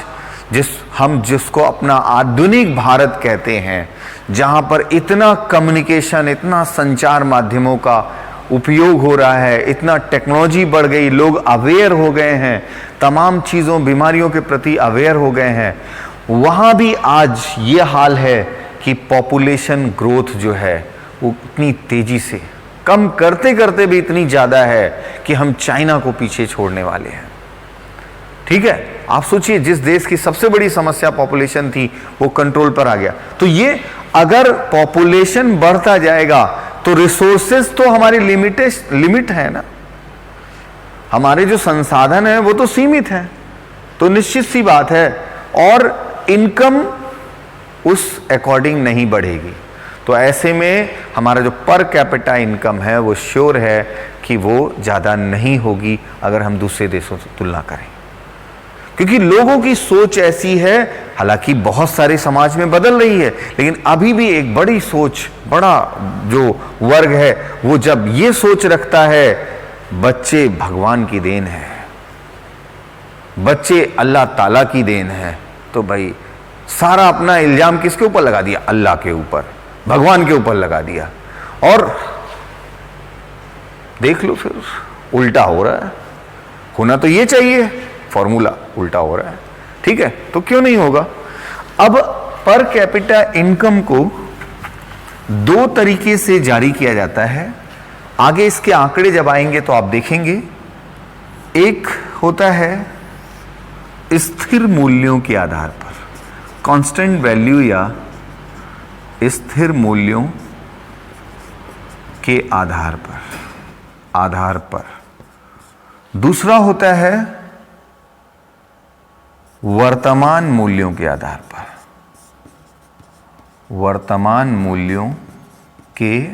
S1: जिसको अपना आधुनिक भारत कहते हैं, जहां पर इतना कम्युनिकेशन, इतना संचार माध्यमों का उपयोग हो रहा है, इतना टेक्नोलॉजी बढ़ गई, लोग अवेयर हो गए हैं, तमाम चीज़ों, बीमारियों के प्रति अवेयर हो गए हैं, वहाँ भी आज ये हाल है कि पॉपुलेशन ग्रोथ जो है वो इतनी तेज़ी से कम करते करते भी इतनी ज़्यादा है कि हम चाइना को पीछे छोड़ने वाले हैं। ठीक है, आप सोचिए, जिस देश की सबसे बड़ी समस्या पॉपुलेशन थी वो कंट्रोल पर आ गया। तो ये अगर पॉपुलेशन बढ़ता जाएगा तो रिसोर्सेज तो हमारी लिमिट है ना, हमारे जो संसाधन है वो तो सीमित है, तो निश्चित सी बात है, और इनकम उस अकॉर्डिंग नहीं बढ़ेगी। तो ऐसे में हमारा जो पर कैपिटा इनकम है वो श्योर है कि वो ज़्यादा नहीं होगी अगर हम दूसरे देशों से तुलना करें, क्योंकि लोगों की सोच ऐसी है। हालांकि बहुत सारे समाज में बदल रही है, लेकिन अभी भी एक बड़ी सोच, बड़ा जो वर्ग है वो जब ये सोच रखता है बच्चे भगवान की देन है, बच्चे अल्लाह ताला की देन है, तो भाई सारा अपना इल्जाम किसके ऊपर लगा दिया? अल्लाह के ऊपर, भगवान के ऊपर लगा दिया, और देख लो फिर उल्टा हो रहा है। होना तो ये चाहिए, फॉर्मूला उल्टा हो रहा है। ठीक है, तो क्यों नहीं होगा? अब पर कैपिटा इनकम को दो तरीके से जारी किया जाता है। आगे इसके आंकड़े जब आएंगे तो आप देखेंगे। एक होता है स्थिर मूल्यों के आधार पर, कांस्टेंट वैल्यू या स्थिर मूल्यों के आधार पर। दूसरा होता है वर्तमान मूल्यों के आधार पर, वर्तमान मूल्यों के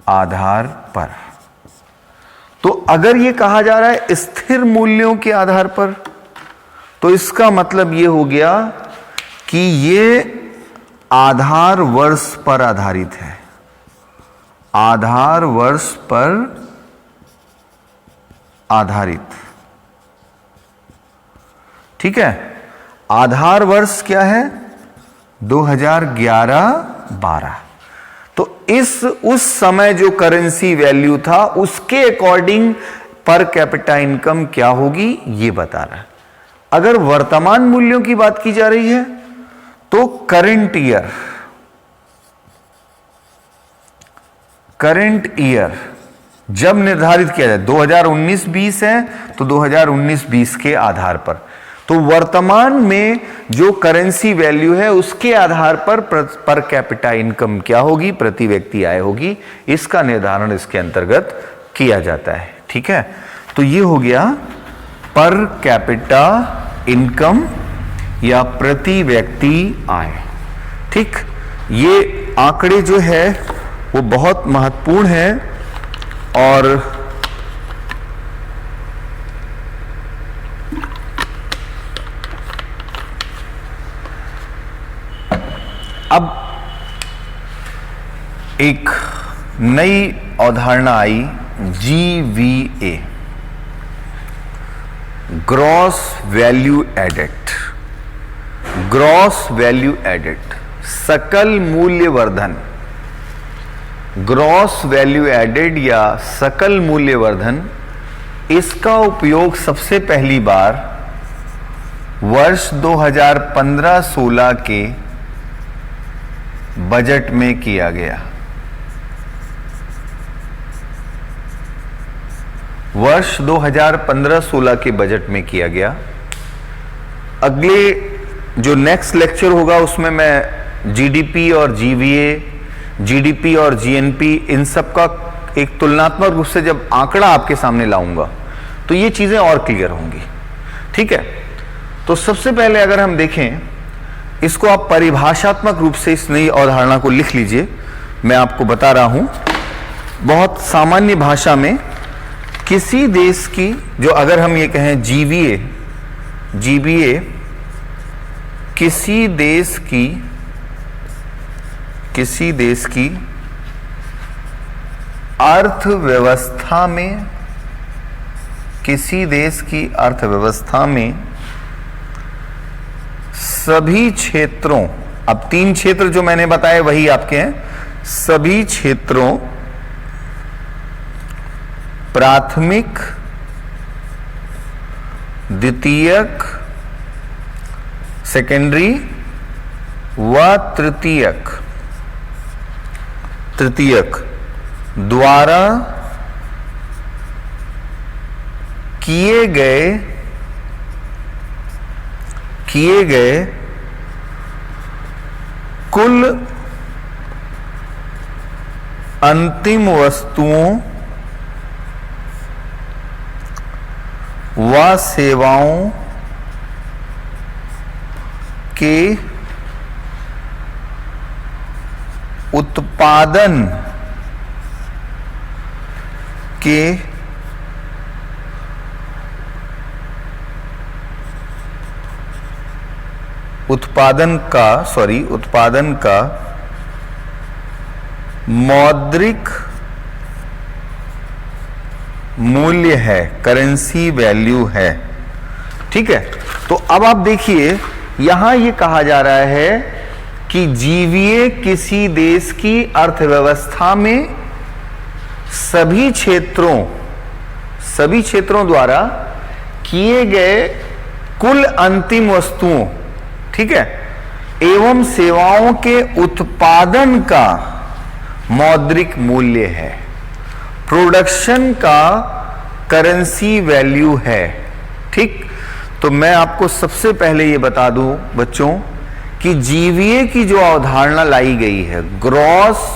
S1: आधार पर। तो अगर ये कहा जा रहा है स्थिर मूल्यों के आधार पर, तो इसका मतलब ये हो गया कि ये आधार वर्ष पर आधारित है, आधार वर्ष पर आधारित। ठीक है, आधार वर्ष क्या है? 2011-12। तो उस समय जो करेंसी वैल्यू था उसके अकॉर्डिंग पर कैपिटा इनकम क्या होगी ये बता रहा है। अगर वर्तमान मूल्यों की बात की जा रही है तो करंट ईयर जब निर्धारित किया जाए, 2019-20 है तो 2019-20 के आधार पर, तो वर्तमान में जो करेंसी वैल्यू है उसके आधार पर कैपिटा इनकम क्या होगी, प्रति व्यक्ति आय होगी, इसका निर्धारण इसके अंतर्गत किया जाता है। ठीक है, तो ये हो गया पर कैपिटा इनकम या प्रति व्यक्ति आय। ठीक, ये आंकड़े जो है वो बहुत महत्वपूर्ण है और अब एक नई अवधारणा आई, GVA, gross value added. Gross value added, सकल मूल्य वर्धन। ग्रॉस वैल्यू एडेड या सकल मूल्य वर्धन, इसका उपयोग सबसे पहली बार वर्ष 2015-16 के बजट में किया गया। वर्ष 2015-16 के बजट में किया गया। अगले जो नेक्स्ट लेक्चर होगा उसमें मैं जीडीपी और जीवीए, जीडीपी और जीएनपी, इन सब का एक तुलनात्मक रूप से जब आंकड़ा आपके सामने लाऊंगा तो ये चीजें और क्लियर होंगी। ठीक है, तो सबसे पहले अगर हम देखें इसको, आप परिभाषात्मक रूप से इस नई अवधारणा को लिख लीजिए। मैं आपको बता रहा हूं बहुत सामान्य भाषा में, किसी देश की जो, अगर हम ये कहें जीवीए, किसी देश की अर्थव्यवस्था में, किसी देश की अर्थव्यवस्था में सभी क्षेत्रों, अब 3 क्षेत्र जो मैंने बताए वही आपके हैं, सभी क्षेत्रों, प्राथमिक, द्वितीयक, सेकेंडरी व तृतीयक द्वारा किए गए कुल अंतिम वस्तुओं व सेवाओं के उत्पादन का मौद्रिक मूल्य है, करेंसी वैल्यू है। ठीक है, तो अब आप देखिए यहां ये कहा जा रहा है कि जीवीए किसी देश की अर्थव्यवस्था में सभी क्षेत्रों द्वारा किए गए कुल अंतिम वस्तुओं, ठीक है, एवं सेवाओं के उत्पादन का मौद्रिक मूल्य है, प्रोडक्शन का करेंसी वैल्यू है। ठीक, तो मैं आपको सबसे पहले ये बता दूं बच्चों कि जीवीए की जो अवधारणा लाई गई है, ग्रॉस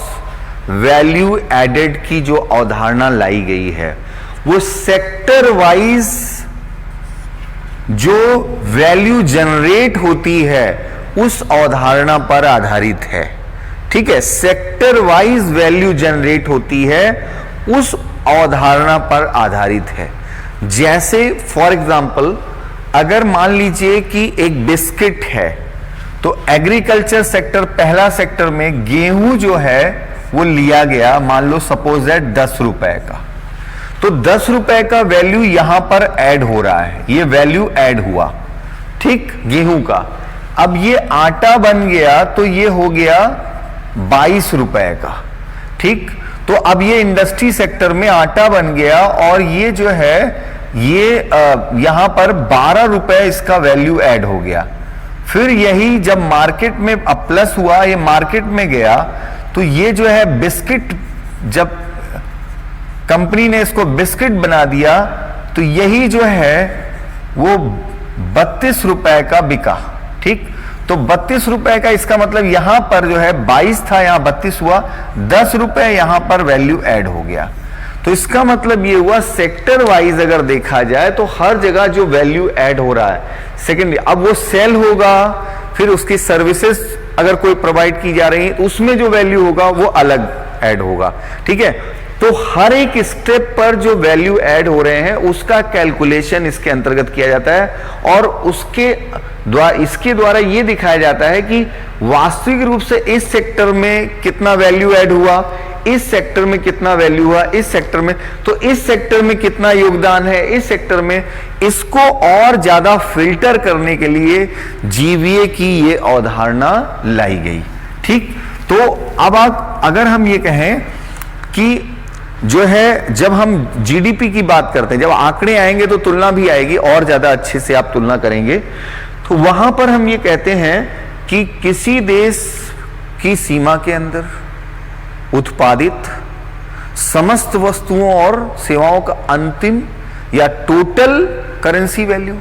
S1: वैल्यू एडेड की जो अवधारणा लाई गई है, वो सेक्टर वाइज जो वैल्यू जनरेट होती है उस अवधारणा पर आधारित है। ठीक है, सेक्टर वाइज वैल्यू जनरेट होती है उस अवधारणा पर आधारित है। जैसे फॉर एग्जांपल, अगर मान लीजिए कि एक बिस्किट है, तो एग्रीकल्चर सेक्टर, पहला सेक्टर में गेहूं जो है वो लिया गया, मान लो सपोज दैट 10 रुपए का, तो 10 रुपए का वैल्यू यहां पर ऐड हो रहा है, ये वैल्यू ऐड हुआ, ठीक, गेहूं का। अब ये आटा बन गया तो ये हो गया 22 रुपए का। ठीक, तो अब ये इंडस्ट्री सेक्टर में आटा बन गया और ये जो है ये यहां पर 12 रुपए इसका वैल्यू ऐड हो गया। फिर यही जब मार्केट में अब प्लस हुआ, ये मार्केट में गया, तो ये जो है बिस्किट, जब कंपनी ने इसको बिस्किट बना दिया तो यही जो है वो 32 रुपए का बिका। ठीक, तो 32 रुपए का, इसका मतलब यहां पर जो है 22 था, यहां 32 हुआ, 10 रुपए यहां पर वैल्यू ऐड हो गया। तो इसका मतलब ये हुआ सेक्टर वाइज अगर देखा जाए तो हर जगह जो वैल्यू ऐड हो रहा है सेकेंडरी, अब वो सेल होगा, फिर उसकी सर्विसेज अगर कोई प्रोवाइड की जा रही है उसमें जो वैल्यू होगा वो अलग ऐड होगा। ठीक है, तो हर एक स्टेप पर जो वैल्यू ऐड हो रहे हैं उसका कैलकुलेशन इसके अंतर्गत किया जाता है और इसके द्वारा ये दिखाया जाता है कि वास्तविक रूप से इस सेक्टर में कितना वैल्यू ऐड हुआ, इस सेक्टर में कितना वैल्यू हुआ, इस सेक्टर में, तो इस सेक्टर में कितना योगदान है, इस सेक्टर में। इसको और ज्यादा फिल्टर करने के लिए जीवीए की ये अवधारणा लाई गई। ठीक, तो अब अगर हम ये कहें कि जो है जब हम जीडीपी की बात करते हैं, जब आंकड़े आएंगे तो तुलना भी आएगी और ज्यादा अच्छे से आप तुलना करेंगे, तो वहां पर हम ये कहते हैं कि किसी देश की सीमा के अंदर उत्पादित समस्त वस्तुओं और सेवाओं का अंतिम या total currency value,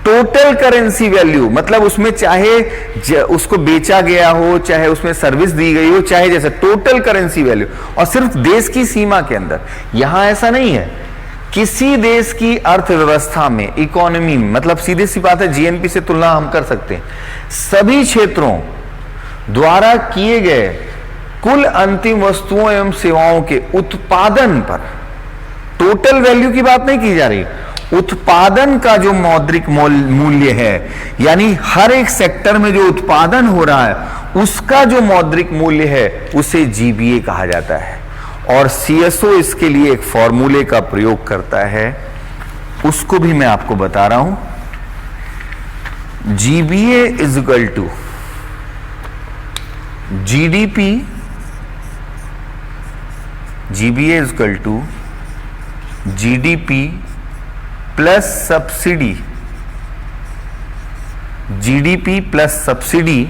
S1: total currency value मतलब उसमें चाहे उसको बेचा गया हो, चाहे उसमें सर्विस दी गई हो, चाहे जैसे टोटल करेंसी वैल्यू, और सिर्फ देश की सीमा के अंदर। यहां ऐसा नहीं है, किसी देश की अर्थव्यवस्था में, इकोनॉमी में, मतलब सीधी सी बात है जीएनपी से तुलना हम कर सकते हैं, सभी क्षेत्रों द्वारा किए गए कुल अंतिम वस्तुओं एवं सेवाओं के उत्पादन पर, टोटल वैल्यू की बात नहीं की जा रही, उत्पादन का जो मौद्रिक मूल्य है, यानी हर एक सेक्टर में जो उत्पादन हो रहा है उसका जो मौद्रिक मूल्य है उसे जीबीए कहा जाता है। और सीएसओ इसके लिए एक फॉर्मूले का प्रयोग करता है, उसको भी मैं आपको बता रहा हूं। GBA is equal to GDP, GBA is equal to GDP plus subsidy, GDP plus subsidy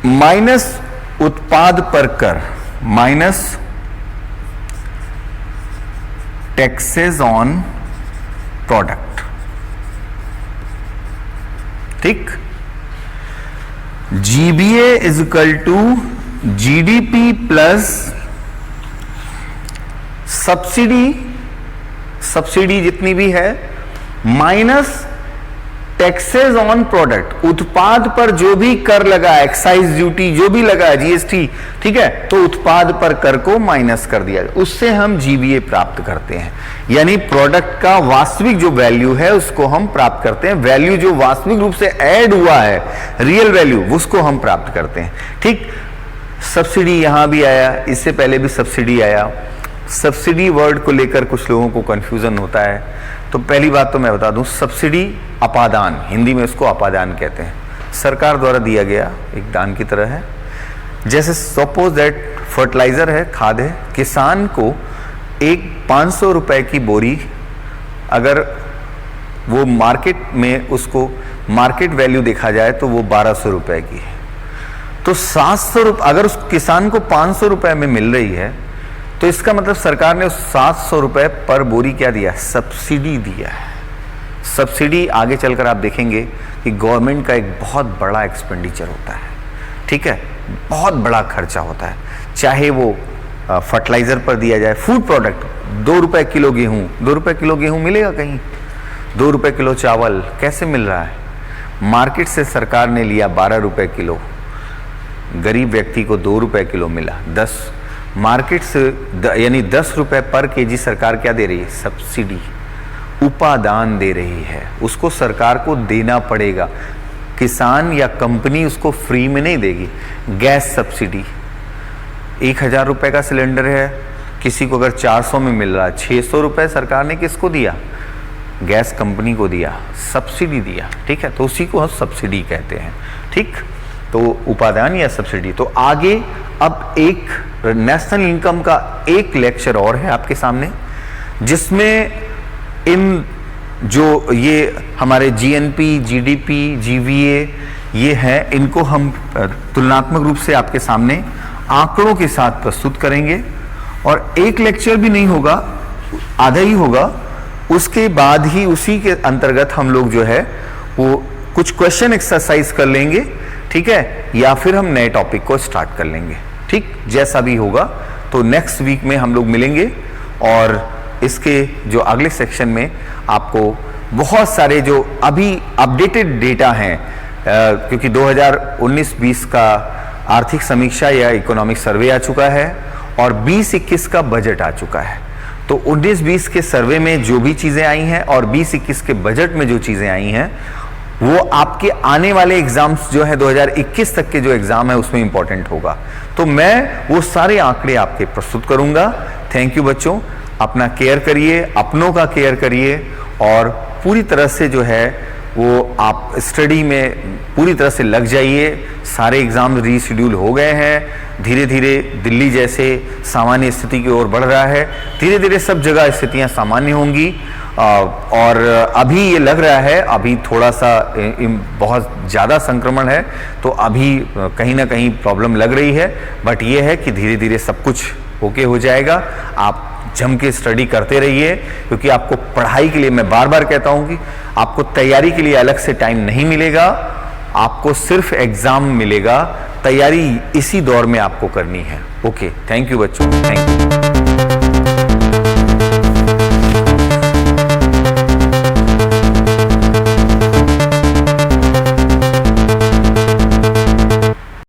S1: minus उत्पाद पर कर, माइनस टैक्सेस ऑन प्रोडक्ट। ठीक, GBA is equal to GDP plus subsidy, subsidy जितनी भी है, माइनस टैक्सेस ऑन प्रोडक्ट, उत्पाद पर जो भी कर लगा, एक्साइज ड्यूटी जो भी लगा, जीएसटी, ठीक है, तो उत्पाद पर कर को माइनस कर दिया, उससे हम जीबीए प्राप्त करते हैं। यानी प्रोडक्ट का वास्तविक जो वैल्यू है उसको हम प्राप्त करते हैं, वैल्यू जो वास्तविक रूप से ऐड हुआ है, रियल वैल्यू, उसको हम प्राप्त करते हैं। ठीक, सब्सिडी यहां भी आया, इससे पहले भी सब्सिडी आया। सब्सिडी वर्ड को लेकर कुछ लोगों को कंफ्यूजन होता है, तो पहली बात तो मैं बता दूं, सब्सिडी अपादान, हिंदी में उसको अपादान कहते हैं, सरकार द्वारा दिया गया एक दान की तरह है। जैसे सपोज दैट फर्टिलाइजर है, खाद है, किसान को एक 500 रुपए की बोरी अगर वो मार्केट में उसको मार्केट वैल्यू देखा जाए तो वो 1200 रुपए की है। तो 700 रुपये अगर उस किसान को 500 रुपए में मिल रही है तो इसका मतलब सरकार ने उस 700 रुपए पर बोरी क्या दिया, सब्सिडी दिया है। सब्सिडी आगे चलकर आप देखेंगे कि गवर्नमेंट का एक बहुत बड़ा एक्सपेंडिचर होता है, ठीक है, बहुत बड़ा खर्चा होता है। चाहे वो फर्टिलाइजर पर दिया जाए, फूड प्रोडक्ट, 2 रुपए किलो गेहूं, 2 रुपए किलो गेहूं मिलेगा कहीं? 2 रुपए किलो चावल कैसे मिल रहा है? मार्केट से सरकार ने लिया 12 रुपए किलो, गरीब व्यक्ति को 2 रुपए किलो मिला। 10 मार्केट से यानी 10 रुपए पर केजी सरकार क्या दे रही है? सब्सिडी, उपादान दे रही है। उसको सरकार को देना पड़ेगा, किसान या कंपनी उसको फ्री में नहीं देगी। गैस सब्सिडी, 1000 रुपए का सिलेंडर है, किसी को अगर 400 में मिल रहा है, 600 रुपए सरकार ने किसको दिया? गैस कंपनी को दिया, सब्सिडी दिया, ठीक है। तो उसी को हम सब्सिडी कहते हैं, ठीक। तो उपादान या सब्सिडी। तो आगे अब एक नेशनल इनकम का एक लेक्चर और है आपके सामने, जिसमें इन जो ये हमारे जीएनपी, जीडीपी, जीवीए ये हैं, इनको हम तुलनात्मक रूप से आपके सामने आंकड़ों के साथ प्रस्तुत करेंगे। और एक लेक्चर भी नहीं होगा, आधा ही होगा, उसके बाद ही उसी के अंतर्गत हम लोग जो है वो कुछ क्वेश्चन एक्सरसाइज कर लेंगे, ठीक है, या फिर हम नए टॉपिक को स्टार्ट कर लेंगे, ठीक। जैसा भी होगा तो नेक्स्ट वीक में हम लोग मिलेंगे और इसके जो अगले सेक्शन में आपको बहुत सारे जो अभी अपडेटेड डेटा हैं, क्योंकि 2019-20 का आर्थिक समीक्षा या इकोनॉमिक सर्वे आ चुका है और 20-21 का बजट आ चुका है। तो 19-20 के सर्वे में जो भी चीज़ें आई हैं और 20-21 के बजट में जो चीज़ें आई हैं वो आपके आने वाले एग्जाम्स जो है 2021 तक के जो एग्जाम है उसमें इंपॉर्टेंट होगा। तो मैं वो सारे आंकड़े आपके प्रस्तुत करूंगा। थैंक यू बच्चों, अपना केयर करिए, अपनों का केयर करिए और पूरी तरह से जो है वो आप स्टडी में पूरी तरह से लग जाइए। सारे एग्जाम रीशेड्यूल हो गए हैं, धीरे धीरे दिल्ली जैसे सामान्य स्थिति की ओर बढ़ रहा है, धीरे धीरे सब जगह स्थितियां सामान्य होंगी। और अभी ये लग रहा है अभी थोड़ा सा बहुत ज़्यादा संक्रमण है, तो अभी कहीं ना कहीं प्रॉब्लम लग रही है, बट ये है कि धीरे धीरे सब कुछ ओके हो जाएगा। आप जम के स्टडी करते रहिए, क्योंकि आपको पढ़ाई के लिए मैं बार बार कहता हूं कि आपको तैयारी के लिए अलग से टाइम नहीं मिलेगा, आपको सिर्फ एग्जाम मिलेगा। तैयारी इसी दौर में आपको करनी है। ओके, थैंक यू बच्चों, थैंक यू।